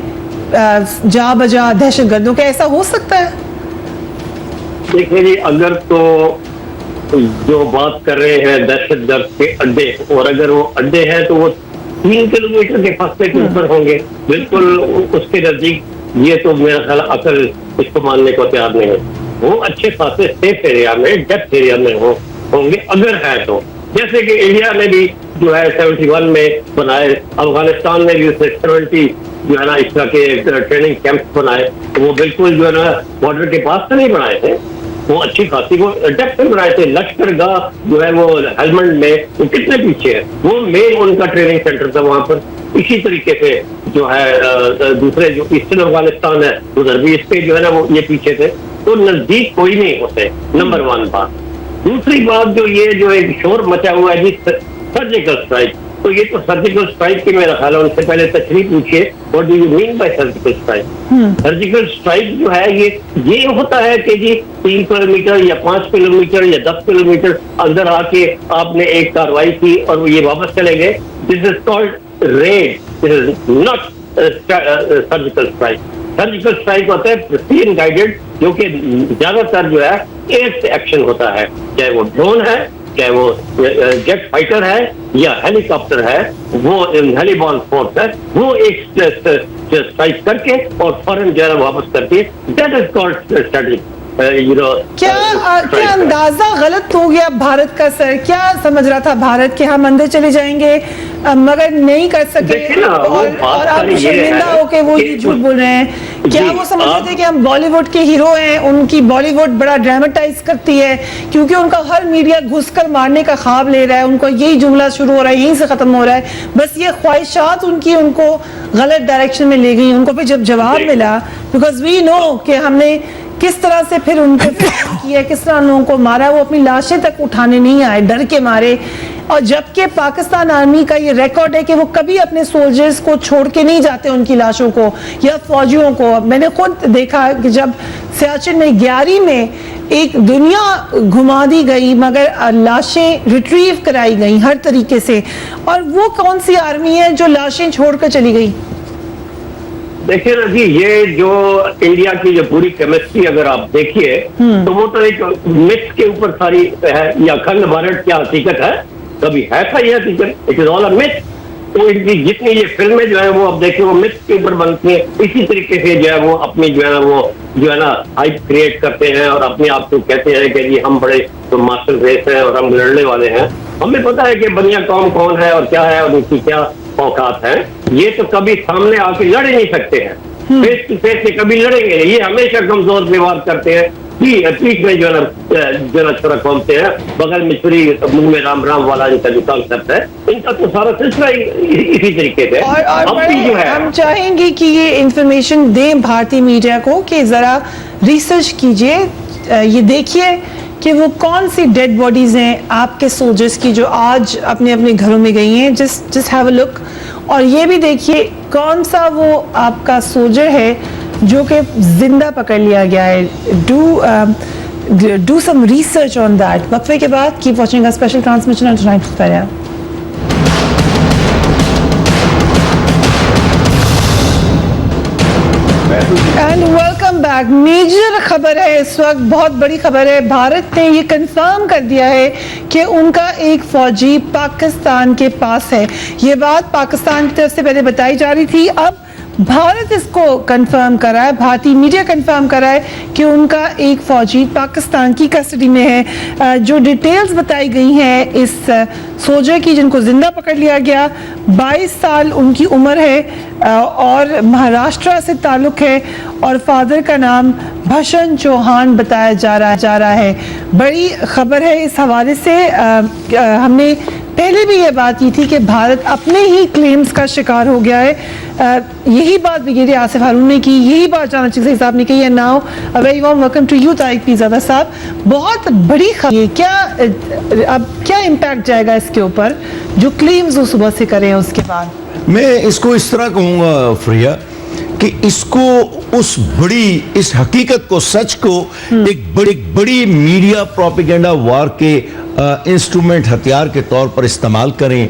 जा बजा दहशतगर्दों के? ऐसा हो सकता है? देखिए जी, अगर तो जो बात कर रहे हैं दहशतगर्द के अड्डे, और अगर वो अड्डे हैं तो वो 3 किलोमीटर के फासले के ऊपर होंगे, बिल्कुल उसके नजदीक। ये तो मेरा ख्याल अकल इसको मानने को तैयार नहीं है। वो अच्छे खासे सेफ एरिया में, डेप्थ एरिया में होंगे अगर है तो। जैसे कि इंडिया ने भी जो है 71 में बनाए, अफगानिस्तान में भी 70 जो है ना इस तरह के ट्रेनिंग कैंप बनाए, तो वो बिल्कुल जो है ना बॉर्डर के पास से नहीं बनाए थे, वो अच्छी खासी वो डेप्थ में बनाए थे। लश्करगाह जो है वो हेलमंड में वो कितने पीछे है, वो मेन उनका ट्रेनिंग सेंटर था वहां पर। इसी तरीके से जो है दूसरे जो ईस्टर्न अफगानिस्तान है उधर भी इसके जो है ना वो ये पीछे थे, तो नजदीक कोई नहीं होते। नंबर 1 बात। दूसरी बात, जो ये जो एक शोर मचा हुआ है जी सर्जिकल स्ट्राइक, तो ये तो सर्जिकल स्ट्राइक की मेरा ख्याल है उनसे पहले तशरीह पूछिए, what do you mean by surgical strike? Surgical strike जो है ये होता है कि जी 3 किलोमीटर या 5 किलोमीटर या 10 किलोमीटर अंदर आके आपने एक कार्रवाई की और ये वापस चले गए। This is called red, this is not surgical strike होता है प्रिसीजन गाइडेड, जो कि ज्यादातर जो है एयर से एक्शन होता है, चाहे वो ड्रोन है, चाहे वो जेट फाइटर है या हेलीकॉप्टर है, वो हेलीबॉर्न फोर्स है, वो एक स्ट्राइक करके और फौरन जो है वापस करती है। That is called strategy. क्या अंदाजा गलत हो गया भारत का सर? क्या समझ रहा था भारत कि हम अंदर चले जाएंगे मगर नहीं कर सके और अब शर्मिंदा होके वो ये झूठ बोल रहे हैं? क्या वो समझ रहे थे कि हम बॉलीवुड के हीरो हैं, उनकी बॉलीवुड बड़ा ड्रामेटाइज करती है क्योंकि उनका हर मीडिया घुसकर मारने का ख्वाब ले रहा है, उनको यही जुमला शुरू हो रहा है, यहीं से खत्म हो रहा है, बस ये ख्वाहिशात उनकी उनको गलत डायरेक्शन में ले गई। उनको फिर जब जवाब मिला, बिकॉज वी नो कि हमने किस तरह से फिर उनको किया, किस तरह लोगों को मारा, वो अपनी लाशें तक उठाने नहीं आए, डर के मारे। और जबकि पाकिस्तान आर्मी का ये रिकॉर्ड है कि वो कभी अपने सोल्जर्स को छोड़ के नहीं जाते, उनकी लाशों को या फौजियों को। मैंने खुद देखा कि जब सियाचिन में 11 में एक दुनिया घुमा दी गई मगर लाशें रिट्रीव कराई गई हर तरीके से, और वो कौन सी आर्मी है जो लाशें छोड़कर चली गई? देखिए ना जी, ये जो इंडिया की जो पूरी केमिस्ट्री अगर आप देखिए तो वो तो एक मिथ के ऊपर सारी है। या अखंड भारत क्या हकीकत है? कभी है था ये हकीकत? It is all a myth. तो इनकी जितनी ये फिल्में जो है वो अब देखिए वो मिथ के ऊपर बनती है। इसी तरीके से जो है वो अपनी जो है ना वो जो है ना हाइप क्रिएट करते हैं और अपने आप को कहते हैं कि जी हम बड़े तो मास्टर रेस हैं और हम लड़ने वाले हैं। हमें पता है कि बनिया कौम कौन है और क्या है और उनकी क्या औकात है। ये तो कभी सामने आके लड़ ही नहीं सकते हैं, फेस टू फेस से कभी लड़ेंगे। ये हमेशा कमजोर व्यवहार करते हैं, पीठ में जो ना छोरा घूमते हैं, बगल में छुरी मुंह में राम राम वाला इनका जो कॉन्सेप्ट है, इनका तो सारा सिलसिला इसी तरीके से। और जो है हम चाहेंगे कि ये इंफॉर्मेशन दें भारतीय मीडिया को कि जरा रिसर्च कीजिए, ये देखिए कि वो कौन सी डेड बॉडीज हैं आपके सोल्जर्स की जो आज अपने अपने घरों में गई हैं। जस्ट हैव अ लुक, और ये भी देखिए कौन सा वो आपका सोल्जर है जो कि जिंदा पकड़ लिया गया है। Do some research on that. वक्फे के बाद keep watching a special transmission on tonight with Fareeha. And welcome back. Major खबर है इस वक्त, बहुत बड़ी खबर है। भारत ने ये कंफर्म कर दिया है कि उनका एक फौजी पाकिस्तान के पास है। ये बात पाकिस्तान की तरफ से पहले बताई जा रही थी, अब भारत इसको कंफर्म करा है, भारतीय मीडिया कंफर्म करा है कि उनका एक फौजी पाकिस्तान की कस्टडी में है। जो डिटेल्स बताई गई हैं इस सोल्जर की जिनको जिंदा पकड़ लिया गया, 22 साल उनकी उम्र है और महाराष्ट्र से ताल्लुक है और फादर का नाम भूषण चौहान बताया जा रहा है। बड़ी खबर है इस हवाले से। हमने पहले भी ये बात की थी कि भारत अपने ही क्लेम्स का शिकार हो गया है। यही बात ब्रिगेडियर आसिफ हारून ने की, यही बात जाना चीज़ साहब ने की है। Now a very warm welcome to you Tariq Pirzada sahab. बहुत बड़ी खबर, क्या अब क्या इम्पैक्ट जाएगा इसके ऊपर जो क्लेम्स वो सुबह से करें उसके बाद? मैं इसको इस तरह कहूँगा फ्रिया कि इसको इस हकीकत को, सच को एक बड़ी मीडिया प्रोपेगेंडा वार के इंस्ट्रूमेंट, हथियार के तौर पर इस्तेमाल करें।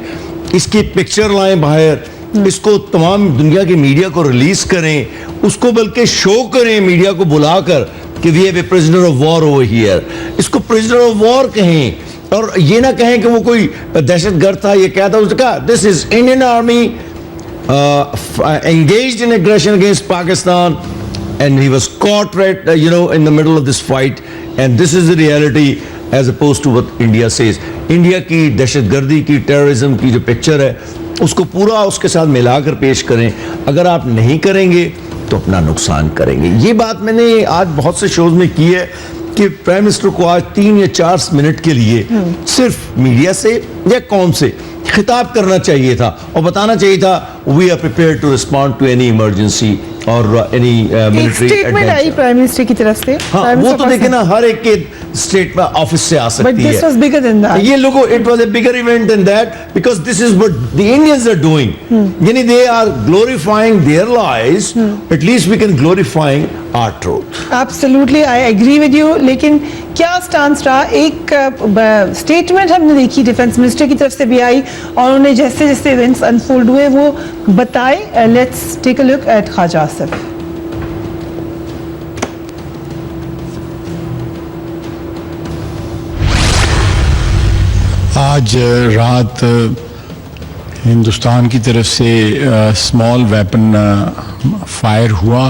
इसकी पिक्चर लाएं बाहर, इसको तमाम दुनिया की मीडिया को रिलीज करें, उसको बल्कि शो करें मीडिया को बुलाकर कि we have a prisoner of war over here. इसको प्रिजनर ऑफ वॉर कहें और ये ना कहें कि वो कोई दहशतगर्द था। ये क्या था? उसने कहा this is Indian army engaged in aggression against Pakistan and he was caught right in the middle of this fight, and this is the reality as opposed to what India says. India की दहशतगर्दी की, terrorism की जो picture है उसको पूरा उसके साथ मिलाकर पेश करें। अगर आप नहीं करेंगे तो अपना नुकसान करेंगे। ये बात मैंने आज बहुत से शोज में की है कि प्राइम मिनिस्टर को आज 3 या 4 मिनट के लिए सिर्फ मीडिया से या कौम से खिताब करना चाहिए था और बताना चाहिए था we are prepared to respond to any emergency और any military statement I prime minister की तरफ से। हाँ, वो तो देखे ना, हर एक के स्टेट में ऑफिस से आ सकती है। But this was bigger than that. ये लोगों, it was a bigger event than that because this is what the Indians are doing. यानी they are glorifying their lies. At least we can glorifying our truth. Absolutely, I agree with you. लेकिन क्या stance रहा? एक statement हमने देखी defence minister minister की तरफ से भी आई और उन्हें जैसे जैसे इवेंट्स अनफोल्ड हुए वो बताए. Let's take a look at Khawaja Asif. आज रात हिंदुस्तान की तरफ से स्मॉल वेपन फायर हुआ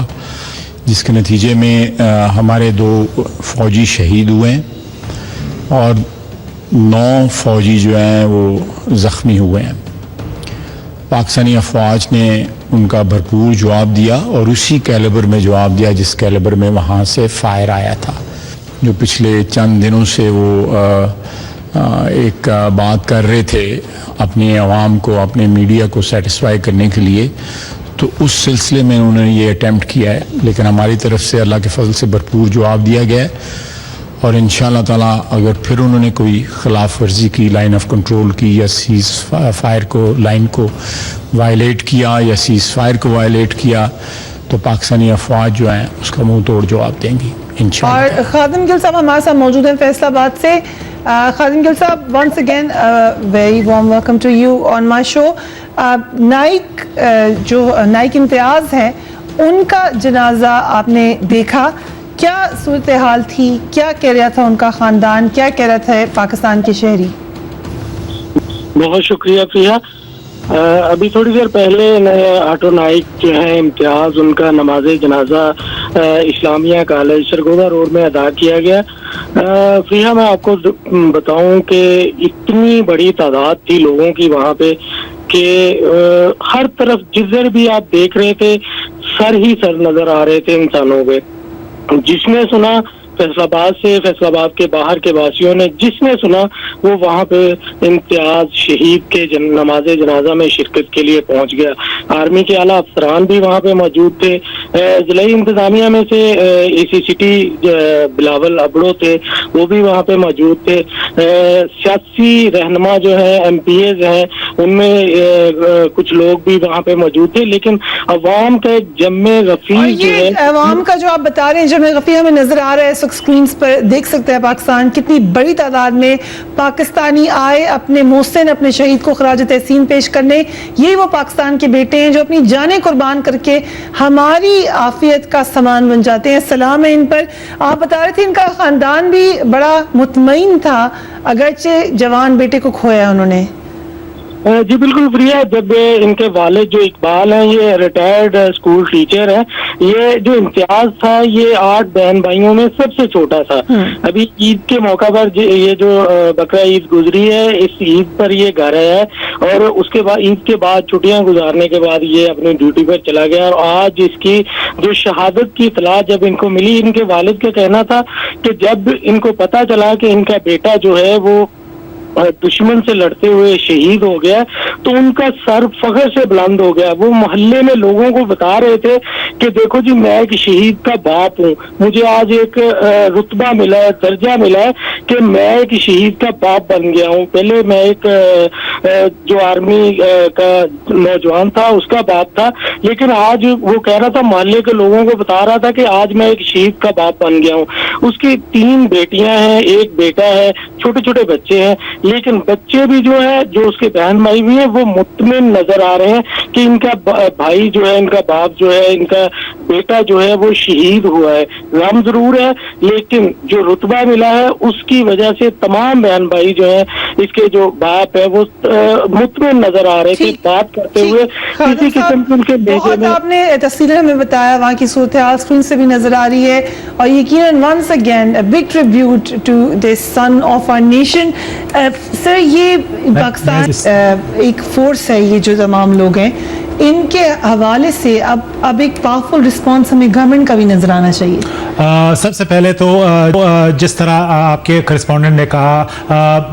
जिसके नतीजे में हमारे 2 फौजी शहीद हुए और 9 फौजी जो हैं वो ज़ख्मी हुए हैं. पाकिस्तानी अफवाज ने उनका भरपूर जवाब दिया और उसी कैलिबर में जवाब दिया जिस कैलिबर में वहाँ से फायर आया था. जो पिछले चंद दिनों से वो एक बात कर रहे थे अपनी आवाम को, अपने मीडिया को सेटिस्फाई करने के लिए, तो उस सिलसिले में उन्होंने ये अटेम्प्ट किया है. लेकिन हमारी तरफ से अल्लाह के फजल से भरपूर जवाब दिया गया है और इंशाअल्लाह ताला अगर फिर उन्होंने कोई खिलाफ वर्जी की, लाइन ऑफ कंट्रोल की या सीज फायर को लाइन को वायलेट किया या सीज फायर को वायलेट किया तो पाकिस्तानी अफवाज जो हैं उसका मुंह तोड़ जवाब देंगी इंशाअल्लाह. और खादिम गिल साहब हमारे साथ मौजूद हैं फैसलाबाद से. Khadim Gill sahab, once again very warm welcome to you on my show. Naik जो नाइक इम्तियाज़ हैं उनका जनाजा आपने देखा, क्या सूरत हाल थी, क्या कह रहा था उनका ख़ानदान, क्या कह रहा था पाकिस्तान के शहरी? बहुत शुक्रिया प्रिया. अभी थोड़ी देर पहले आटो नाइक जो है इम्तियाज, उनका नमाज जनाजा इस्लामिया कॉलेज सरगोदा रोड में अदा किया गया. प्रिया, मैं आपको बताऊं कि इतनी बड़ी तादाद थी लोगों की वहाँ पे कि हर तरफ जिधर भी आप देख रहे थे सर ही सर नजर आ रहे थे इंसानों के. जिसने सुना फैसलाबाद से, फैसलाबाद के बाहर के वासियों ने जिसने सुना वो वहाँ पे इम्तियाज शहीद के नमाज जनाजा में शिरकत के लिए पहुँच गया. आर्मी के आला अफसरान भी वहाँ पे मौजूद थे. जिला इंतजामिया में से ACCT बिलावल अबड़ो थे, वो भी वहाँ पे मौजूद थे. सियासी रहनुमा जो है MPAs हैं उनमें कुछ लोग भी वहाँ पे मौजूद थे. लेकिन अवाम का एक जम्मे गफीर जो है, अवाम का जो आप बता रहे हैं जम्मे गफीर हमें नजर आ रहा है स्क्रीन पर देख सकते हैं. पाकिस्तान कितनी बड़ी तादाद में पाकिस्तानी आए अपने मोहसिन, अपने शहीद को खराज तहसीन पेश करने. ये वो पाकिस्तान के बेटे हैं जो अपनी जानें कुर्बान करके हमारी आफियत का सामान बन जाते हैं. सलाम है इन पर. आप बता रहे थे इनका खानदान भी बड़ा मुतमईन था अगरचे जवान बेटे को खोया उन्होंने. जी बिल्कुल प्रिया. जब इनके वालिद जो इकबाल हैं, ये रिटायर्ड स्कूल टीचर हैं. ये जो इम्तियाज था ये 8 बहन भाइयों में सबसे छोटा था. अभी ईद के मौका पर ये जो बकरा ईद गुजरी है, इस ईद पर ये घर है और उसके बाद ईद के बाद छुट्टियां गुजारने के बाद ये अपनी ड्यूटी पर चला गया. और आज इसकी जो शहादत की इतला जब इनको मिली, इनके वालिद का कहना था कि जब इनको पता चला कि इनका बेटा जो है वो दुश्मन से लड़ते हुए शहीद हो गया तो उनका सर फख्र से बुलंद हो गया. वो मोहल्ले में लोगों को बता रहे थे कि देखो जी, मैं एक शहीद का बाप हूँ, मुझे आज एक रुतबा मिला है, दर्जा मिला है कि मैं एक शहीद का बाप बन गया हूँ. पहले मैं एक जो आर्मी का नौजवान था उसका बाप था, लेकिन आज वो कह रहा था, मोहल्ले के लोगों को बता रहा था कि आज मैं एक शहीद का बाप बन गया हूँ. उसकी 3 बेटियां हैं, 1 बेटा है, छोटे छोटे बच्चे हैं. लेकिन बच्चे भी जो है, जो उसके बहन भाई भी हैं, वो मुतमिन नजर आ रहे हैं कि इनका भाई जो है, इनका बाप जो है, इनका बेटा जो है वो शहीद हुआ है. गम जरूर है लेकिन जो रुतबा मिला है उसकी वजह से तमाम बहन भाई जो है, इसके जो बाप है वो मुतमिन नजर आ रहे थे बात करते हुए. किसी किस्म के उनके बेटे में आपने तफसील हमें बताया, वहाँ की सूरत हाल स्क्रीन से भी नजर आ रही है. और यकीनन once again a big tribute to this son of our nation. Sir, ये पाकिस्तान एक फोर्स है, ये जो तमाम लोग हैं, इनके हवाले से अब एक पावरफुल रिस्पांस हमें गवर्नमेंट का भी नजर आना चाहिए. सबसे पहले तो जिस तरह आपके करस्पॉन्डेंट ने कहा,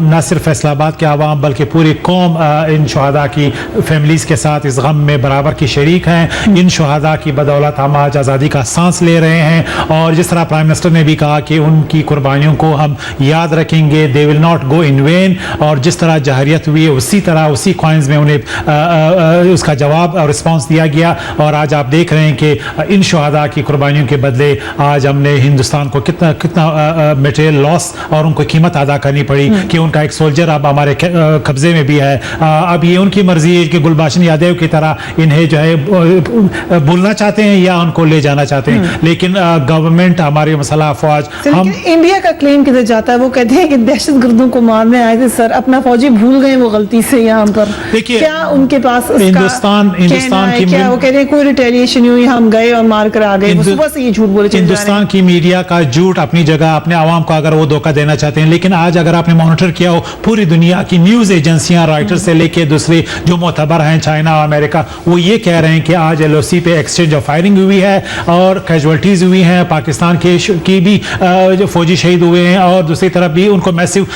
न सिर्फ फैसलाबाद के आवाम बल्कि पूरी कौम इन शहादा की फैमिलीज के साथ इस गम में बराबर की शरीक हैं. इन शहादा की बदौलत हम आज आज़ादी का सांस ले रहे हैं. और जिस तरह प्राइम मिनिस्टर ने भी कहा कि उनकी कुर्बानियों को हम याद रखेंगे, they will not go in when. और जिस तरह जहरियत हुई है उसी तरह उसी ख्वाइंस में उन्हें उसका जवाब और रिस्पॉन्स दिया गया. और आज आप देख रहे हैं कि इन शहादा की कुर्बानियों के बदले आज हम हमने हिंदुस्तान को कितना कितना मटेरियल लॉस और उनको कीमत अदा करनी पड़ी कि उनका एक सोल्जर अब हमारे कब्जे में भी है। अब ये उनकी मर्जी है कि गुलबाशन यादव की तरह इन्हें जो है भूलना चाहते हैं या उनको ले जाना चाहते हैं, लेकिन गवर्नमेंट हमारी मसला अफवाज हम इंडिया का क्लेम किधर जाता है? वो कहते हैं कि दहशतगर्दों को मारने आए थे सर, अपना फौजी भूल गए वो गलती से यहाँ पर। देखिए, क्या उनके पास हिंदुस्तान की क्या वो कह रहे हैं कोई रिटेलिएशन हुई, हम गए और मार कर आ गए? वो सुबह से ये झूठ बोले चले जा रहे हैं। हिंदुस्तान की मीडिया का झूठ अपनी जगह, अपने आवाम को अगर वो धोखा देना चाहते हैं, लेकिन आज अगर आपने मॉनिटर किया हो पूरी दुनिया की न्यूज एजेंसियां, राइटर से लेके दूसरे जो मोतबर हैं चाइना और अमेरिका, वो ये कह रहे हैं कि आज LOC पे एक्सचेंज ऑफ फायरिंग हुई है और कैजुअल्टीज हुई हैं, पाकिस्तान की भी जो फौजी शहीद हुए हैं और दूसरी तरफ भी उनको मैसिव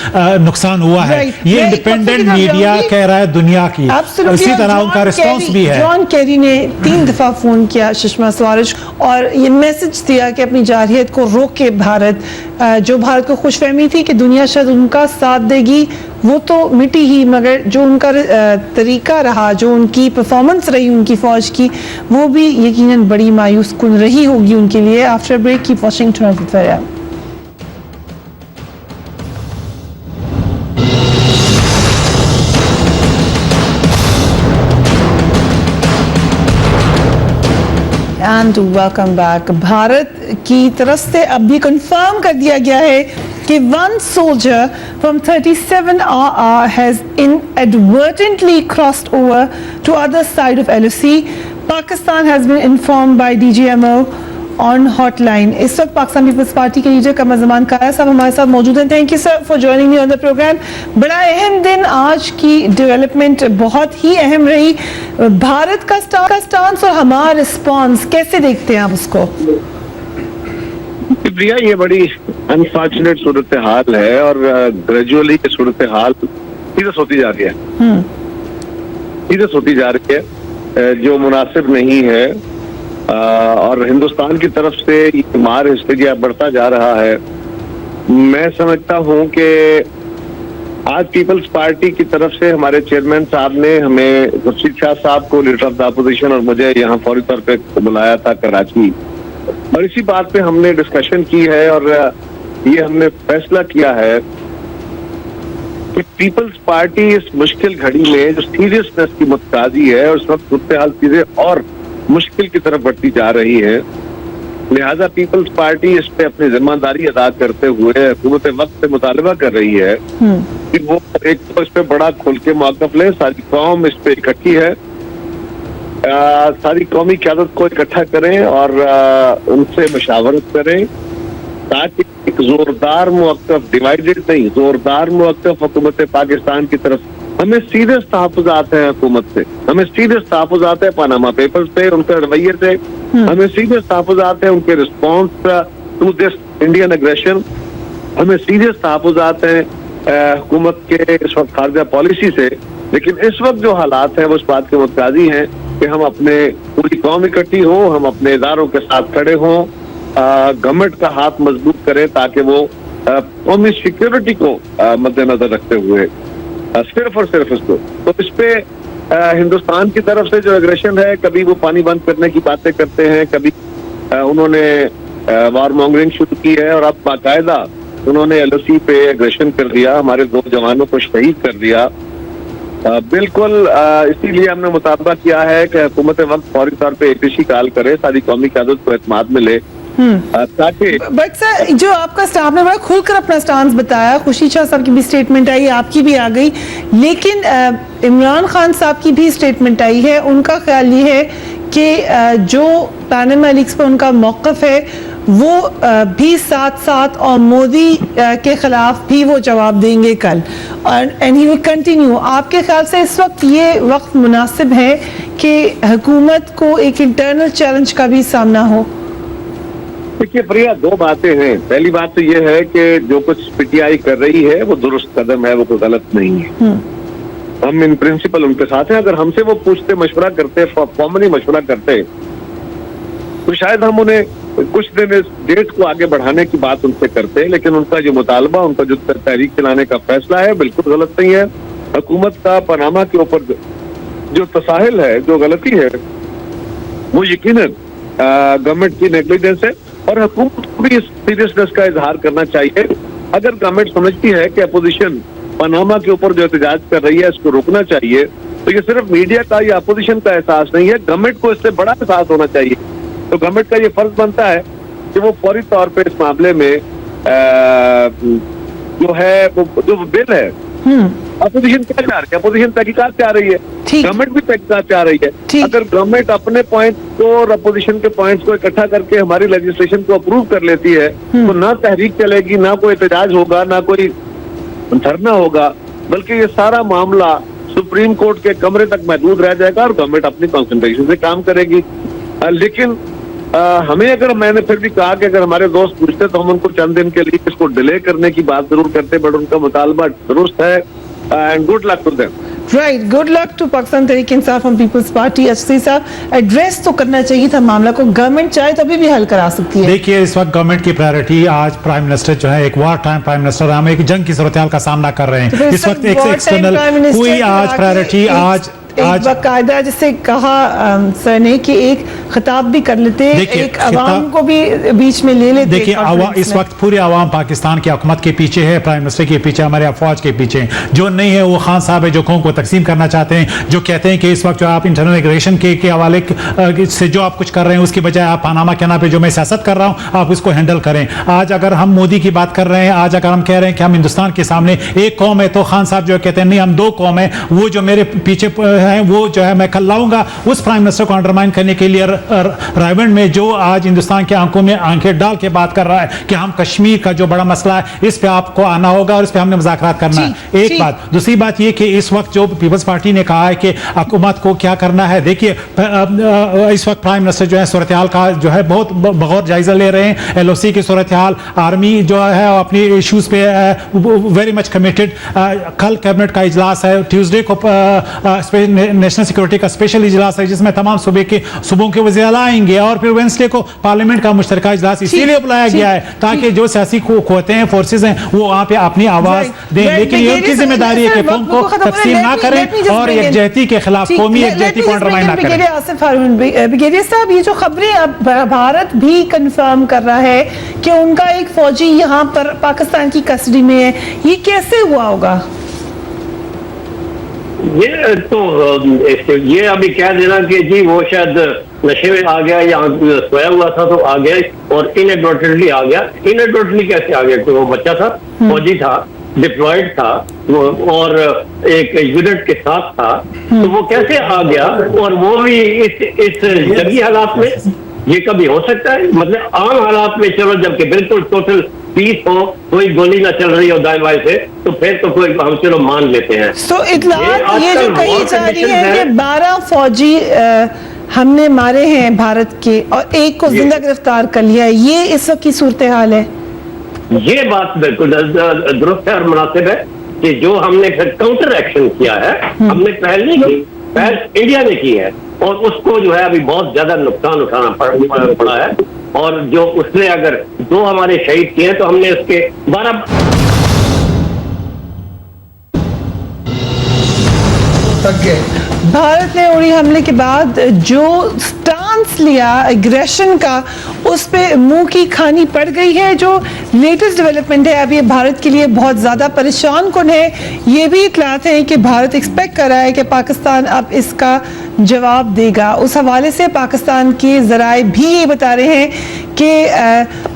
नुकसान हुआ है। ये इंडिपेंडेंट मीडिया कह रहा है दुनिया की, इसी तरह उनका रिस्पॉन्स भी है। जॉन केरी ने 3 दफा फोन किया सुषमा स्वराज और ये मैसेज दिया कि अपनी जारहियत को रोक के भारत, जो भारत को खुशफहमी थी कि दुनिया शायद उनका साथ देगी, वो तो मिटी ही, मगर जो उनका तरीका रहा, जो उनकी परफॉर्मेंस रही उनकी फौज की, वो भी यकीनन बड़ी मायूस कुन रही होगी उनके लिए। After break keep watching today. And welcome back. Bharat की तरफ से अब भी कंफर्म कर दिया गया है कि one soldier from 37RR has inadvertently crossed over to other side of LOC. Pakistan has been informed by DGMO on hotline. इस वक्त पाकिस्तान पीपल्स पार्टी के लीडर कमर ज़मान काया साहब हमारे साथ मौजूद हैं। Thank you sir for joining me on the program. बड़ा अहम दिन, आज की डेवलपमेंट बहुत ही अहम रही। भारत का स्टांस और हमारा रिस्पॉन्स कैसे देखते हैं आप उसको? प्रिया, ये बड़ी अनफॉर्चुनेट सूरत हाल है और ग्रेजुअली ये सूरत हाल सीरियस होती जा रही है, सीरियस होती जा रही है, जो मुनासिब नहीं है। और हिंदुस्तान की तरफ से ये मार हिस्टेरिया बढ़ता जा रहा है। मैं समझता हूं कि आज पीपल्स पार्टी की तरफ से हमारे चेयरमैन साहब ने हमें, खुर्शीद शाह साहब को लीडर ऑफ द अपोजिशन, और मुझे यहाँ फौरी तौर पे बुलाया था कराची, और इसी बात पे हमने डिस्कशन की है और ये हमने फैसला किया है कि पीपल्स पार्टी इस मुश्किल घड़ी में जो सीरियसनेस की मुतकाजी है और इस वक्त सूरत हाल चीजें और मुश्किल की तरफ बढ़ती जा रही है, लिहाजा पीपल्स पार्टी इस पे अपनी जिम्मेदारी अदा करते हुए हुकूमत वक्त से मुतालबा कर रही है कि वो एक तो इस पे बड़ा खुल के मौक़िफ़ ले। सारी कौम इस पे इकट्ठी है, सारी कौमी क़यादत को इकट्ठा करें और उनसे मशावरत करें ताकि एक जोरदार मौक़िफ़, डिवाइडेड नहीं, जोरदार मौक़िफ़ हुकूमत पाकिस्तान की तरफ। हमें सीरियस तहफ़्फ़ुज़ात हैं हुकूमत से, हमें सीरियस तहफ़्फ़ुज़ात है पनामा पेपर्स पे, उनके रवैये से, हमें सीरियस तहफ़्फ़ुज़ात है उनके response to this Indian aggression, हमें सीरियस तहफ़्फ़ुज़ात हैं हुकूमत के इस वक्त खारजा पॉलिसी से। लेकिन इस वक्त जो हालात हैं वो इस बात के मुतकाज़ी हैं कि हम अपने पूरी कौम इकट्ठी हो, हम अपने इदारों के साथ खड़े हों, गवर्नमेंट का हाथ मजबूत करें ताकि वो कौमी सिक्योरिटी को मद्देनजर रखते हुए सिर्फ और सिर्फ इसको, तो इस पे हिंदुस्तान की तरफ से जो एग्रेशन है, कभी वो पानी बंद करने की बातें करते हैं, कभी उन्होंने वार मॉन्गरिंग शुरू की है और अब बाकायदा उन्होंने LOC पे एग्रेशन कर दिया, हमारे 2 जवानों को शहीद कर दिया। बिल्कुल इसीलिए हमने मुतालबा किया है कि हुकूमत वक्त फौरी तौर पे APC कॉल करे, सारी कौमी क़यादत को एतमाद मिले ताकि। बट सर, जो आपका स्टाफ ने बड़ा खुलकर अपना स्टांस बताया, खुर्शीद शाह साहब की भी स्टेटमेंट आई, आपकी भी आ गई, लेकिन इमरान खान साहब की भी स्टेटमेंट आई है। उनका ख्याल ये है कि जो पैनामा लीक्स पर उनका मौक़िफ़ है वो भी साथ साथ, और मोदी के खिलाफ भी वो जवाब देंगे कल, और एंड ही विल कंटिन्यू। आपके ख्याल से इस वक्त ये वक्त मुनासिब है कि हुकूमत को एक इंटरनल चैलेंज का भी सामना हो? देखिए प्रिया, 2 बातें हैं। पहली बात तो ये है कि जो कुछ PTI कर रही है वो दुरुस्त कदम है, वो कोई गलत नहीं है। हम इन प्रिंसिपल उनके साथ हैं। अगर हमसे वो पूछते, मशवरा करते, फॉर्मली मशवरा करते, तो शायद हम उन्हें कुछ दिन इस डेट को आगे बढ़ाने की बात उनसे करते। लेकिन उनका जो मुतालबा, उनका जो तहरीक चलाने का फैसला है, बिल्कुल गलत नहीं है। हुकूमत का पनामा के ऊपर जो तसाहिल है, जो गलती है, वो यकीनन गवर्नमेंट की नेग्लिजेंस है। اور حکومت کو بھی اس سیریسنس کا اظہار کرنا چاہیے. اگر گورنمنٹ سمجھتی ہے کہ اپوزیشن پاناما کے اوپر جو احتجاج کر رہی ہے اس کو روکنا چاہیے, تو یہ صرف میڈیا کا یا اپوزیشن کا احساس نہیں ہے, گورنمنٹ کو اس سے بڑا احساس ہونا چاہیے. تو گورنمنٹ کا یہ فرض بنتا ہے کہ وہ فوری طور پہ اس معاملے میں جو ہے جو بل ہے, اپوزیشن کیا چاہ رہی ہے, اپوزیشن تحقیقات چاہ رہی ہے, گورنمنٹ بھی تحقیقات چاہ رہی ہے. اگر گورنمنٹ اپنے پوائنٹ کو اور اپوزیشن کے پوائنٹس کو اکٹھا کر کے ہماری لیجسلیشن کو اپروو کر لیتی ہے, تو نہ تحریک چلے گی, نہ کوئی احتجاج ہوگا, نہ کوئی دھرنا ہوگا, بلکہ یہ سارا معاملہ سپریم کورٹ کے کمرے تک محدود رہ جائے گا اور گورنمنٹ اپنی کنسنٹریشن سے کام کرے گی. لیکن ہمیں اگر میں نے پھر بھی کہا کہ اگر ہمارے دوست پوچھتے تو ہم ان کو چند دن کے لیے اس کو ڈیلے کرنے کی بات ضرور کرتے, بٹ ان کا مطالبہ درست ہے. And good luck to them. Right, good luck to Pakistan Tehreek Insaf اور پیپلز پارٹی. اشفی صاحب, ایڈریس تو کرنا چاہیے تھا معاملہ کو, گورنمنٹ چاہے تو ابھی بھی حل کرا سکتی ہے. دیکھیے اس وقت گورنمنٹ کی پرائیورٹی, آج پرائم منسٹر جو ہے ایک وار ٹائم پرائم منسٹر, ہم ایک جنگ کی صورتحال کا سامنا کر رہے ہیں اس وقت. ایک سے ایکسٹرنل کوئی آج پرائیورٹی آج باقاعدہ جسے کہا سر نے کہ ایک خطاب بھی کر لیتے, ایک عوام کو بھی بیچ میں لے لیتے. دیکھیے اس وقت پورے عوام پاکستان کی حکومت کے پیچھے ہے, پرائم منسٹر کے پیچھے, ہمارے افواج کے پیچھے. جو نہیں ہے وہ خان صاحب ہے جو قوم کو تقسیم کرنا چاہتے ہیں, جو کہتے ہیں کہ اس وقت جو آپ انٹرنل ایگریشن کے حوالے سے جو آپ کچھ کر رہے ہیں اس کی بجائے آپ پاناما کے نام پہ جو میں سیاست کر رہا ہوں آپ اس کو ہینڈل کریں. آج اگر ہم مودی کی بات کر رہے ہیں, آج اگر ہم کہہ رہے ہیں کہ ہم ہندوستان کے سامنے ایک قوم ہے, تو خان صاحب جو کہتے ہیں نہیں ہم دو قوم ہیں. وہ جو میرے پیچھے ہیں وہ جو ہے میں کل لاؤں گا اس پرائم منسٹر کو انڈرمائن کرنے کے لیے رائیونڈ میں, جو آج ہندوستان کے آنکھوں میں آنکھیں ڈال کے بات کر رہا ہے کہ ہم کشمیر کا جو بڑا مسئلہ ہے اس پہ آپ کو آنا ہوگا اور اس پہ ہم نے مذاکرات کرنا ہے. ایک بات. دوسری بات یہ کہ اس وقت جو پیپلز پارٹی نے کہا ہے کہ حکومت کو کیا کرنا ہے, دیکھیے اس وقت پرائم منسٹر جو ہے صورتحال کا جو ہے بہت بغور جائزہ لے رہے ہیں. ایل او سی کی صورتحال, آرمی جو ہے اپنی ایشوز پہ ویری مچ کمیٹڈ. کل کیبنٹ کا اجلاس ہے, ٹیوزڈے کو نیشنل سیکورٹی کا اسپیشل اجلاس ہے جس میں تمام صوبوں کے وزیر اعلیٰ آئیں گے, اور پھر وینسڈے کو پارلیمنٹ کا مشترکہ اجلاس اسی لیے بلایا گیا ہے تاکہ جو سیاسی قوتیں ہیں, فورسز ہیں, وہ وہاں پہ اپنی آواز دیں. لیکن یہ ان کی ذمہ داری ہے کہ قوم کو تقسیم نہ کریں اور یکجہتی کے خلاف قومی یکجہتی کو انڈرمائن نہ کریں. آصف ہارون بریگیڈیئر صاحب, یہ جو خبریں اب بھارت بھی کنفرم کر رہا ہے کہ ان کا ایک فوجی یہاں پر پاکستان کی کسٹڈی میں ہے, یہ کیسے ہوا ہوگا؟ یہ تو یہ ابھی کہہ دینا کہ جی وہ شاید نشے میں آ گیا یا سویا ہوا تھا تو آ گیا اور انیڈورٹنٹلی آ گیا. انیڈورٹنٹلی کیسے آ گیا کہ وہ بچہ تھا, فوجی تھا, ڈپلائڈ تھا اور ایک یونٹ کے ساتھ تھا, تو وہ کیسے آ گیا, اور وہ بھی اس جنگی حالات میں؟ یہ کبھی ہو سکتا ہے؟ مطلب عام حالات میں چلو جبکہ بالکل ٹوٹل پیس ہو, کوئی گولی نہ چل رہی ہو دائیں بائیں سے, تو پھر تو کوئی ہم چلو مان لیتے ہیں. سو اطلاعات یہ جو کہی جا رہی ہے کہ 12 فوجی ہم نے مارے ہیں بھارت کے اور ایک کو زندہ گرفتار کر لیا ہے, یہ اس وقت کی صورتحال ہے. یہ بات بالکل درست ہے اور مناسب ہے کہ جو ہم نے پھر کاؤنٹر ایکشن کیا ہے, ہم نے پہل نہیں کی, پہل انڈیا نے کی ہے, اور اس کو جو ہے ابھی بہت زیادہ نقصان اٹھانا پڑا ہے. اور جو اس نے اگر 2 ہمارے شہید کیے تو ہم نے اس کے 12 بھارت نے اڑی حملے کے بعد جو سٹانس لیا ایگریشن کا, اس پہ منہ کی کھانی پڑ گئی ہے. جو لیٹسٹ ڈیولپمنٹ ہے اب یہ بھارت کے لیے بہت زیادہ پریشان کن ہے. یہ بھی اطلاعات ہیں کہ بھارت ایکسپیکٹ کر رہا ہے کہ پاکستان اب اس کا جواب دے گا. اس حوالے سے پاکستان کے ذرائع بھی یہ بتا رہے ہیں کہ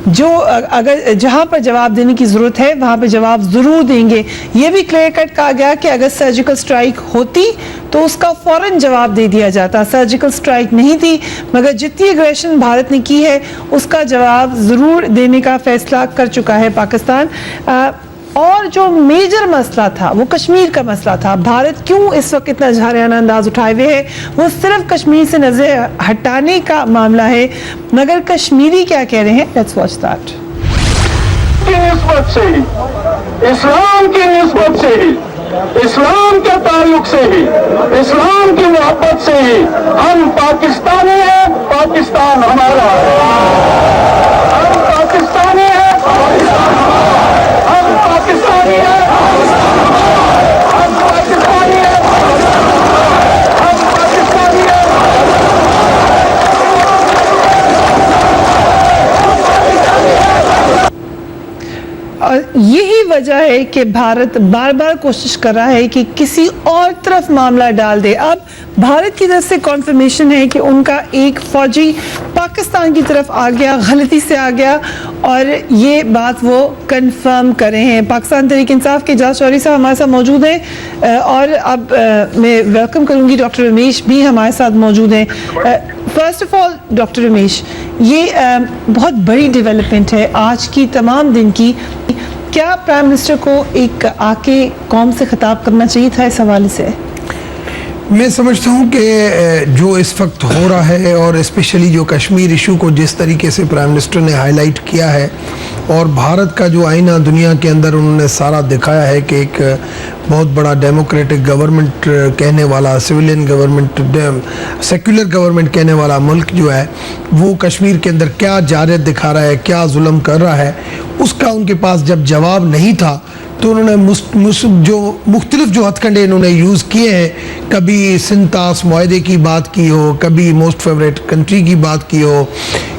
جو اگر جہاں پر جواب دینے کی ضرورت ہے وہاں پہ جواب ضرور دیں گے. یہ بھی کلیئر کٹ کہا گیا کہ اگر سرجیکل سٹرائک ہوتی تو اس کا فوراً جواب دے دیا جاتا. سرجیکل سٹرائک نہیں تھی, مگر جتنی اگریشن بھارت نے کی ہے اس کا جواب ضرور دینے کا فیصلہ کر چکا ہے پاکستان. اور جو میجر مسئلہ تھا وہ کشمیر کا مسئلہ تھا. بھارت کیوں اس وقت اتنا جھاریانہ انداز اٹھائے ہوئے ہے, وہ صرف کشمیر سے نظر ہٹانے کا معاملہ ہے. مگر کشمیری کیا کہہ رہے ہیں, لیٹس واچ دیٹ. کی نسبت سے ہی, اسلام کی نسبت سے ہی, اسلام کے تعلق سے ہی, اسلام کی محبت سے ہی ہم پاکستانی ہیں, پاکستان ہمارا ہے. ہم پاکستانی ہیں, ہم پاکستانی ہیں, ہم پاکستانی ہیں, ہم پاکستانی ہیں. वजह है कि भारत बार बार कोशिश कर रहा है कि किसी और तरफ मामला डाल दे. अब भारत की तरफ से कॉन्फर्मेशन है कि उनका एक फौजी पाकिस्तान की तरफ आ गया, गलती से आ गया, और ये बात वो कंफर्म कर रहे हैं. पाकिस्तान तहरीक इंसाफ के एजाज चौधरी साहब हमारे साथ मौजूद हैं, और अब मैं वेलकम करूंगी डॉक्टर रमेश भी हमारे साथ मौजूद हैं. First of all doctor Ramesh, ये बहुत बड़ी डेवलपमेंट है आज की तमाम दिन की. क्या प्राइम मिनिस्टर को एक आके कौम से खिताब करना चाहिए था इस हवाले से? मैं समझता हूँ कि जो इस वक्त हो रहा है, और स्पेशली जो कश्मीर इशू को जिस तरीके से प्राइम मिनिस्टर ने हाईलाइट किया है, और भारत का जो आईना दुनिया के अंदर उन्होंने सारा दिखाया है कि एक बहुत बड़ा डेमोक्रेटिक गवर्नमेंट कहने वाला, सिविलियन गवर्नमेंट, सेक्युलर गवर्नमेंट कहने वाला मुल्क जो है वो कश्मीर के अंदर क्या जारत दिखा रहा है, क्या जुल्म कर रहा है, उसका उनके पास जब जवाब नहीं था तो उन्होंने जो मुख्तलिफ जो हथकंडे इन्होंने यूज़ किए हैं, कभी सिंतास मुआहदे की बात की हो, कभी मोस्ट फेवरेट कंट्री की बात की हो,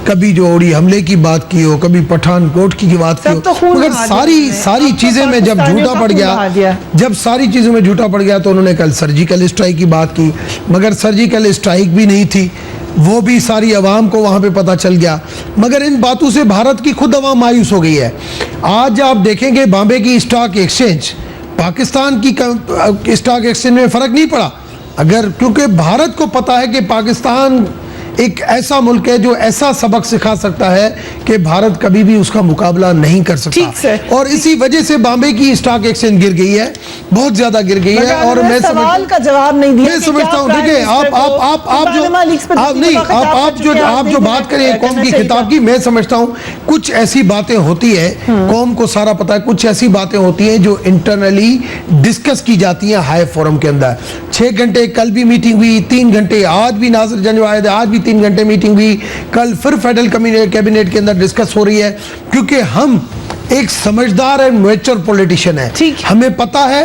कभी जो उड़ी हमले की बात की हो, कभी पठानकोट की बात की हो, मगर सारी चीज़ें में जब झूठा पड़ गया, जब सारी चीज़ों में झूठा पड़ गया तो उन्होंने कल सर्जिकल स्ट्राइक की बात की, मगर सर्जिकल स्ट्राइक भी नहीं थी, वो भी सारी आवाम को वहाँ पे पता चल गया. मगर इन बातों से भारत की खुद आवाम मायूस हो गई है. आज आप देखेंगे बॉम्बे की स्टॉक एक्सचेंज पाकिस्तान की स्टॉक एक्सचेंज में फ़र्क नहीं पड़ा, अगर क्योंकि भारत को पता है कि पाकिस्तान एक ऐसा मुल्क है जो ऐसा सबक सिखा सकता है कि भारत कभी भी उसका मुकाबला नहीं कर सकता. और इसी वजह से बॉम्बे की स्टॉक एक्सचेंज गिर गई है, बहुत ज्यादा गिर गई है. और मैं सवाल का जवाब नहीं दिया. मैं समझता हूँ, देखिए आप जो बात करें कौम की खिताब की, मैं समझता हूँ कुछ ऐसी बातें होती है, कौम को सारा पता है, कुछ ऐसी बातें होती हैं जो इंटरनली डिस्कस की जाती हैं हाई फोरम के अंदर. 6 घंटे कल भी मीटिंग हुई, 3 घंटे आज भी नासिर जंग आए थे, आज भी 3 घंटे मीटिंग हुई, कल फिर फेडरल कैबिनेट के अंदर डिस्कस हो रही है, क्योंकि हम एक समझदार एंड मैच्योर पॉलिटिशियन है. हमें पता है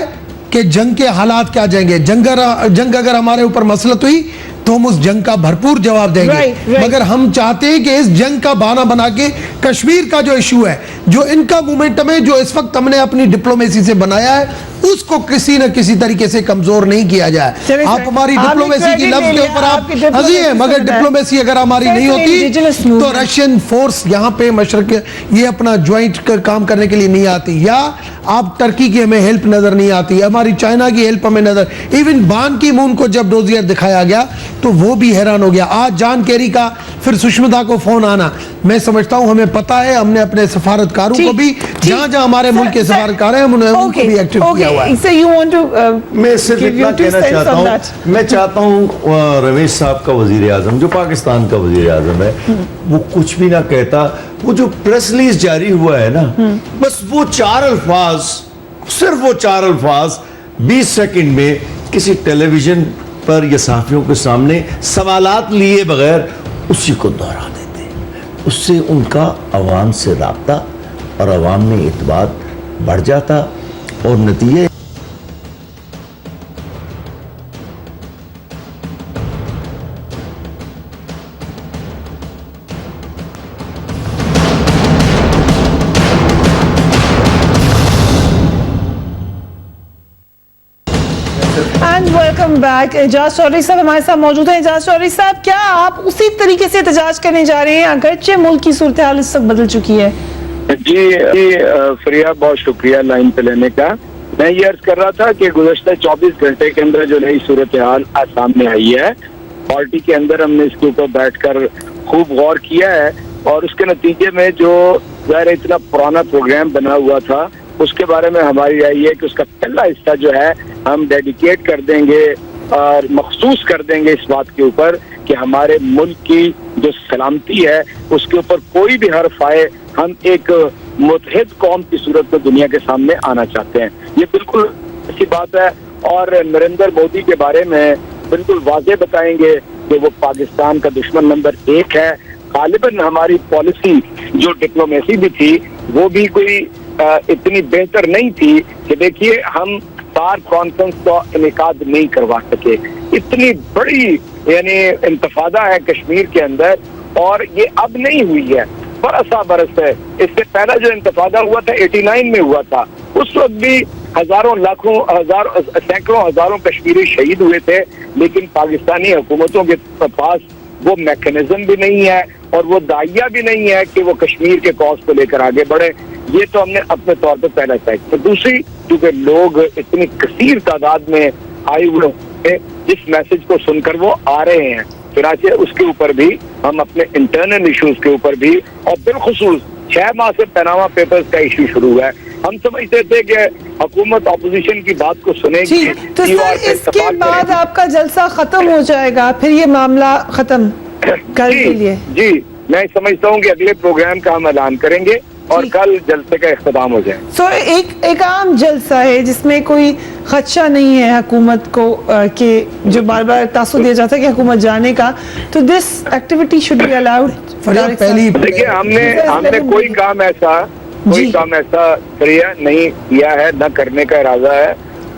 कि जंग के हालात क्या जाएंगे. जंग अगर हमारे ऊपर मसलत हुई तो हम उस जंग का भरपूर जवाब देंगे. मगर हम चाहते हैं कि इस जंग का बहाना बना के कश्मीर का जो इशू है, जो इनका मोमेंटम है, जो इस वक्त हमने अपनी डिप्लोमेसी से बनाया है, उसको किसी न किसी तरीके से कमजोर नहीं किया जाए. आप हमारी डिप्लोमेसी की लफ्ज के ऊपर आप हंसी हैं, मगर डिप्लोमेसी अगर हमारी नहीं होती तो रशियन फोर्स यहाँ पे मशरक ये अपना ज्वाइंट काम करने के लिए नहीं आती, या आप टर्की की हमें हेल्प नजर नहीं आती, हमारी चाइना की हेल्प हमें नजर. इवन बान की मून को जब डोजियर दिखाया गया तो वो भी हैरान हो गया. आज जॉन केरी का फिर सुष्मिता को फोन आना, मैं समझता हूँ हमें पता है, हमने अपने सफारतकारों को भी जहाँ हमारे मुल्क के सफारतकार हैं उनको भी एक्टिव किया हुआ है. मैं सिर्फ इतना कहना चाहता हूँ, मैं चाहता हूँ रमेश साहब का वजीर आजम, जो पाकिस्तान का वजीर आजम है, वो कुछ भी ना कहता. वो जो प्रेस रिलीज जारी हुआ है ना, बस वो 4 अल्फाज, सिर्फ वो 4 अल्फाज 20 सेकंड में किसी टेलीविजन पर या सहाफियों के सामने सवालात लिए बगैर उसी को दोहरा देते. उससे उनका अवाम से राब्ता और अवाम में इत्बार बढ़ जाता, और नतीजे वेलकम बैक. एजाज चौधरी साहब हमारे साथ मौजूद हैं. एजाज चौधरी साहब, क्या आप उसी तरीके से एहतजाज करने जा रहे हैं, अगरचे मुल्क की सूरत हाल इस वक्त बदल चुकी है? जी फरिया, बहुत शुक्रिया लाइन पे लेने का. मैं ये अर्ज कर रहा था कि गुज़श्ता 24 घंटे के अंदर जो नई सूरत हाल सामने आई है, पार्टी के अंदर हमने इसके ऊपर बैठकर खूब गौर किया है, और उसके नतीजे में जो ज़ाहिर इतना पुराना प्रोग्राम बना हुआ था, उसके बारे में हमारी राय है कि उसका पहला हिस्सा जो है हम डेडिकेट कर देंगे और मखसूस कर देंगे इस बात के ऊपर कि हमारे मुल्क की जो सलामती है उसके ऊपर कोई भी हर्फ आए, हम एक मुतहद कौम की सूरत में दुनिया के सामने आना चाहते हैं. ये बिल्कुल ऐसी बात है. और नरेंद्र मोदी के बारे में बिल्कुल वाज़ेह बताएंगे कि वो पाकिस्तान का दुश्मन नंबर 1 है. गालिबन हमारी पॉलिसी जो डिप्लोमेसी भी थी वो भी कोई इतनी बेहतर नहीं थी कि देखिए हम सार्क कॉन्फ्रेंस का इनेकाद नहीं करवा सके. इतनी बड़ी यानी इंतफादा है कश्मीर के अंदर, और ये अब नहीं हुई है. बरसा है। इससे पहला जो इंतफादा हुआ था 89 में हुआ था, उस वक्त भी हजारों लाखों सैकड़ों हजारों कश्मीरी शहीद हुए थे, लेकिन पाकिस्तानी हुकूमतों के पास वो मैकेनिज्म भी नहीं है और वो दाइया भी नहीं है कि वो कश्मीर के कॉज को लेकर आगे बढ़े। ये तो हमने अपने तौर पर पहला तय किया। दूसरी, क्योंकि लोग इतनी कसीर तादाद में आए हुए हैं, जिस मैसेज को सुनकर वो आ रहे हैं, फिर उसके ऊपर भी हम अपने इंटरनल इश्यूज के ऊपर भी, और बिलखुसूस 6 माह से पनामा पेपर्स का इशू शुरू हुआ है। हम समझते थे कि हुकूमत ऑपोजिशन की बात को सुनेगी। तो सर इसके बाद आपका जलसा खत्म हो जाएगा, फिर ये मामला खत्म कल के लिए? जी, मैं समझता हूँ कि अगले प्रोग्राम का हम ऐलान करेंगे और कल जलसे का इख्तिताम हो जाए। सो एक आम जलसा है जिसमें कोई खदशा नहीं है हुकूमत को कि जो बार बार तासुर दिया जाता है कि हुकूमत जाने का, तो this activity should be allowed. देखिए, हमने कोई काम ऐसा नहीं किया है, न करने का इरादा है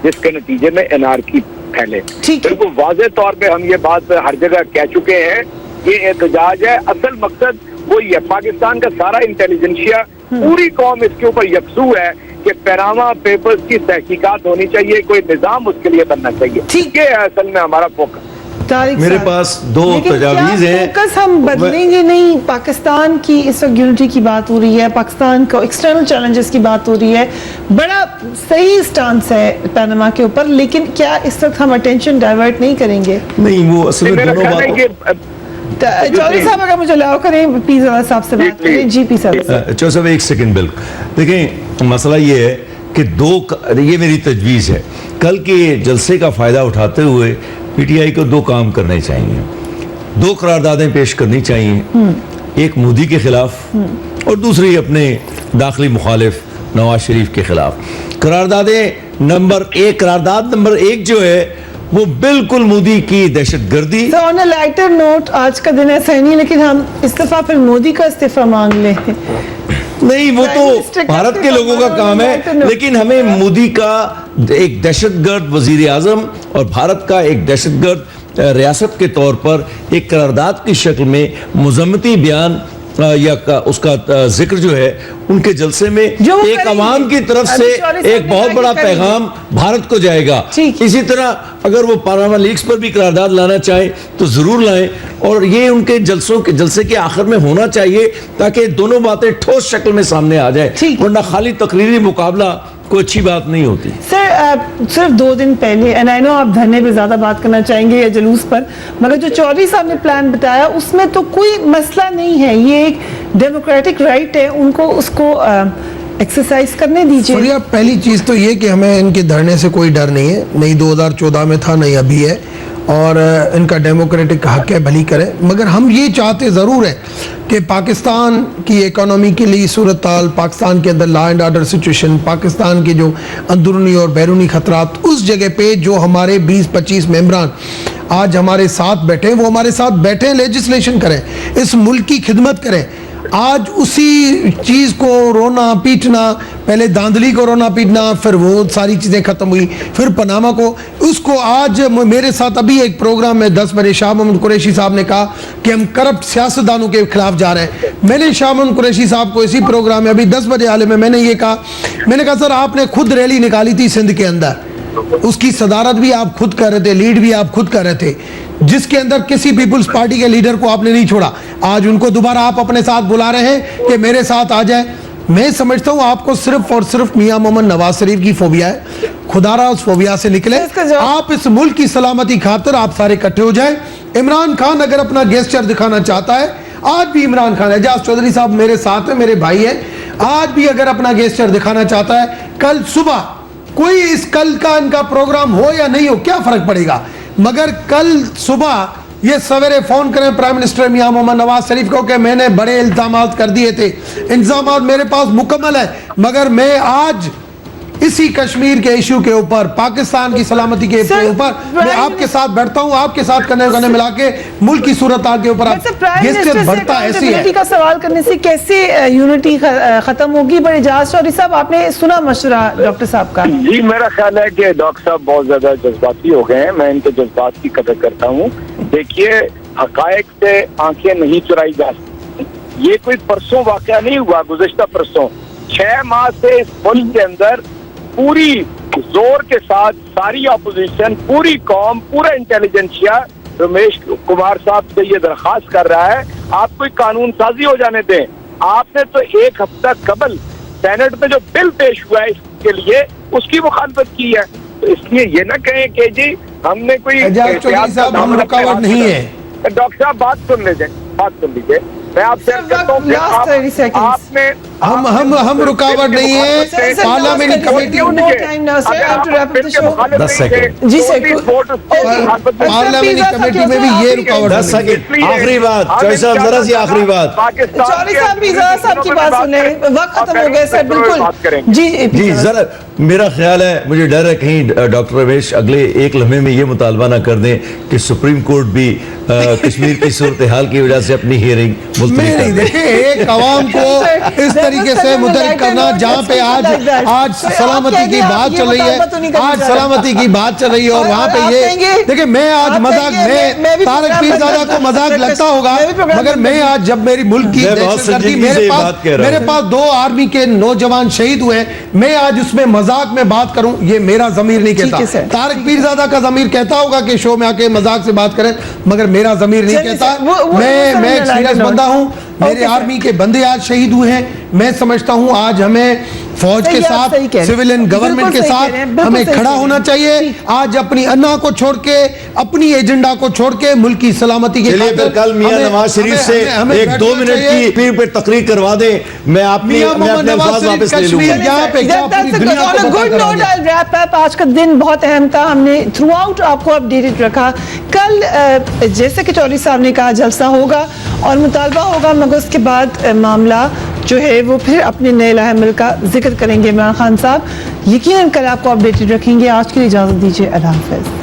जिसके नतीजे में एनआरकी फैले। बिल्कुल वाज़ेह तौर पे हम ये बात हर जगह कह चुके हैं, ये एहतजाज है। असल मकसद वही है, पाकिस्तान का सारा इंटेलिजेंसिया, पूरी कौम इसके ऊपर यकसू है कि पनामा पेपर्स की तहकीकात होनी चाहिए, कोई निजाम उसके लिए बनना चाहिए। ठीक है, असल में हमारा फोकस। मेरे पास 2 तजावीज़ हैं। फोकस हम बदलेंगे नहीं। पाकिस्तान की इस वक्त यूनिटी की बात हो रही है, पाकिस्तान को एक्सटर्नल चैलेंजेस की बात हो रही है, बड़ा सही स्टांस है पनामा के ऊपर, लेकिन क्या इस वक्त हम अटेंशन डाइवर्ट नहीं करेंगे? नहीं, वो असल में दोनों बातों। चौधरी साहब अगर मुझे अलाउ करें, प्लीज साहब से बात करें। जी पी साहब। चौधरी साहब एक सेकंड। बिल्कुल देखें, मसला ये है कि ये मेरी तजवीज़ है, कल के जलसे का फ़ायदा उठाते हुए पीटीआई को 2 काम करने चाहिए, 2 करारदादें पेश करनी चाहिए, एक मोदी के खिलाफ और दूसरी अपने दाखिली मुखालिफ नवाज शरीफ के खिलाफ। करारदाद नंबर 1 जो है वो बिल्कुल मोदी की दहशतगर्दी। तो ऑन अ लाइटर नोट, आज का दिन ऐसा नहीं, लेकिन हम इस्तीफा फिर मोदी का इस्तीफा मांग लें। नहीं, वो तो भारत के लोगों का काम है, लेकिन हमें मोदी का एक दहशतगर्द वजीर आजम और भारत का एक दहशतगर्द रियासत के तौर पर एक करारदाद की शक्ल में मुज़म्मती बयान या उसका जिक्र जो है उनके जलसे में एक अवाम की तरफ से एक बहुत बड़ा पैगाम भारत को जाएगा। इसी तरह अगर वो पनामा लीक्स पर भी करारदाद लाना चाहे तो जरूर लाएं, और ये उनके जलसे के आखिर में होना चाहिए ताकि दोनों बातें ठोस शक्ल में सामने आ जाए, वरना खाली तकरीरी मुकाबला कोई अच्छी बात नहीं होती। सर सिर्फ 2 दिन पहले, एंड आई नो आप धरने पे ज्यादा बात करना चाहेंगे या जुलूस पर, मगर जो चौधरी साहब ने प्लान बताया उसमें तो कोई मसला नहीं है, ये एक डेमोक्रेटिक राइट है, उनको उसको एक्सरसाइज करने दीजिए। पहली चीज तो ये कि हमें इनके धरने से कोई डर नहीं है, नहीं 2014 में था नहीं अभी है, और इनका डेमोक्रेटिक हक है, भली करें। मगर हम ये चाहते ज़रूर है कि पाकिस्तान की इकोनॉमी के लिए सूरत हाल, पाकिस्तान के अंदर law and order situation, Pakistan के जो अंदरूनी और बैरूनी खतरात, उस जगह पे जो हमारे 20-25 मेंबरान आज हमारे साथ बैठे हैं, वो हमारे साथ बैठे लेजिस्लेशन करें, इस मुल्क की खिदमत करें। आज उसी चीज़ को रोना पीटना, पहले धांधली को रोना पीटना, फिर वो सारी चीज़ें ख़त्म हुई, फिर पनामा को, उसको आज मेरे साथ अभी एक प्रोग्राम में 10 बजे शाह मोहम्मद कुरैशी साहब ने कहा कि हम करप्ट सियासतदानों के खिलाफ जा रहे हैं। मैंने शाह मोहम्मद कुरैशी साहब को इसी प्रोग्राम में अभी 10 बजे वाले में मैंने ये कहा, मैंने कहा सर आपने खुद रैली निकाली थी सिंध के अंदर, उसकी सदारत भी आप खुद कर रहे थे, लीड भी आप खुद कर रहे थे, जिसके अंदर किसी पीपुल्स पार्टी के लीडर को आपने नहीं छोड़ा। आज उनको दोबारा आप अपने साथ बुला रहे हैं कि मेरे साथ आ जाए। मैं समझता हूं आपको सिर्फ और सिर्फ मियां मोहम्मद नवाज शरीफ की फोबिया है, खुदारा उस फोबिया से निकले। आप इस मुल्क की सलामती खातिर आप सारे इकट्ठे हो जाए। इमरान खान अगर अपना गेस्चर दिखाना चाहता है, आज भी इमरान खान, एजाज चौधरी साहब मेरे साथ है, मेरे भाई है, आज भी अगर अपना गेस्चर दिखाना चाहता है, कल सुबह कोई इस कल का इनका प्रोग्राम हो या नहीं हो क्या फर्क पड़ेगा, मगर कल सुबह ये सवेरे फोन करें प्राइम मिनिस्टर मियां मोहम्मद नवाज शरीफ को कि मैंने बड़े इल्जामात कर दिए थे, इंतजामात मेरे पास मुकम्मल है, मगर मैं आज इसी कश्मीर के इशू के ऊपर, पाकिस्तान की सलामती के ऊपर मैं आपके साथ बैठता हूं, आपके साथ करने मिला के मुल्क की सूरत हाल के ऊपर बढ़ता ऐसी है। का सवाल करने से कैसे यूनिटी खत्म होगी? बड़े एजाज चौधरी साहब, आपने सुना मशवरा डॉक्टर साहब का? जी, मेरा ख्याल है कि डॉक्टर साहब बहुत ज्यादा जज्बाती हो गए हैं, मैं इनके जज्बात की कदर करता हूँ। देखिए, हकायक से आंखें नहीं चुराई जा सकती, یہ کوئی پرسوں واقعہ نہیں ہوا, گزشتہ پرسوں 6 ماہ سے اس ملک کے اندر پوری زور کے ساتھ ساری اپوزیشن, پوری قوم, پورا انٹیلیجنسیا رمیش کمار صاحب سے یہ درخواست کر رہا ہے آپ کوئی قانون سازی ہو جانے دیں. آپ نے تو 1 ہفتہ قبل سینٹ میں جو بل پیش ہوا ہے اس کے لیے اس کی مخالفت کی ہے. تو اس لیے یہ نہ کہیں کہ جی ہم نے کوئی ہم رکاوٹ نہیں ہے. ڈاکٹر صاحب بات سن لیجیے, میں آپ سے کہتا ہوں کہ آپ نے ہم رکاوٹ نہیں ہے. پارلیمنٹ کمیٹی پارلیمنٹ کمیٹی میں بھی یہ رکاوٹ. 10 سیکنڈ آخری بات, چوہدری صاحب ذرا سی آخری بات. چوہدری صاحب بھی ذرا صاحب کی بات سنیں, وقت ختم ہو گیا سر. بالکل جی ذرا میرا خیال ہے, مجھے ڈر ہے کہیں ڈاکٹر رمیش اگلے 1 لمحے میں یہ مطالبہ نہ کر دیں کہ سپریم کورٹ بھی کشمیر کی صورتحال کی وجہ سے اپنی ہیئرنگ ملتوی کر دے. دیکھیں ایک عوام کو اس طریقے سے متحرک کرنا, جہاں پہ آج سلامتی کی بات چل رہی ہے, آج سلامتی کی بات چل رہی ہے, اور وہاں پہ یہ دیکھیں میں آج مذاق, میں طارق پیرزادہ کو مذاق لگتا ہوگا, مگر میں آج جب میری ملک کی دہشت گردی, میرے پاس 2 آرمی کے نوجوان شہید ہوئے, میں آج اس میں مذاق میں بات کروں, یہ میرا ضمیر نہیں کہتا. طارق پیرزادہ کا ضمیر کہتا ہوگا کہ شو میں آ کے مذاق سے بات کریں, مگر میرا ضمیر نہیں کہتا. میں ایک سیریس بندہ ہوں, میرے آرمی کے بندے آج شہید ہوئے ہیں. میں سمجھتا ہوں آج ہمیں فوج کے ساتھ, سویلین گورنمنٹ کے ساتھ ہمیں کھڑا ہونا چاہیے. آج اپنی انا کو چھوڑ کے, اپنی ایجنڈا کو چھوڑ کے ملک کی سلامتی کے لیے کل میاں نواز شریف سے 1-2 منٹ کی پیر پہ تقریر کروا دیں, میں اپنے الفاظ واپس لے لوں گا. آج کا دن بہت اہم تھا, ہم نے تھرو آؤٹ آپ کو اپڈیٹڈ رکھا. کل جیسے کہ چوہدری صاحب نے کہا جلسہ ہوگا اور مطالبہ ہوگا, مگر اس کے بعد معاملہ جو ہے وہ پھر اپنے نئے لائحہ عمل کا ذکر کریں گے عمران خان صاحب. یقیناً کل آپ کو اپڈیٹڈ رکھیں گے. آج کے لیے اجازت دیجیے, اللہ حافظ.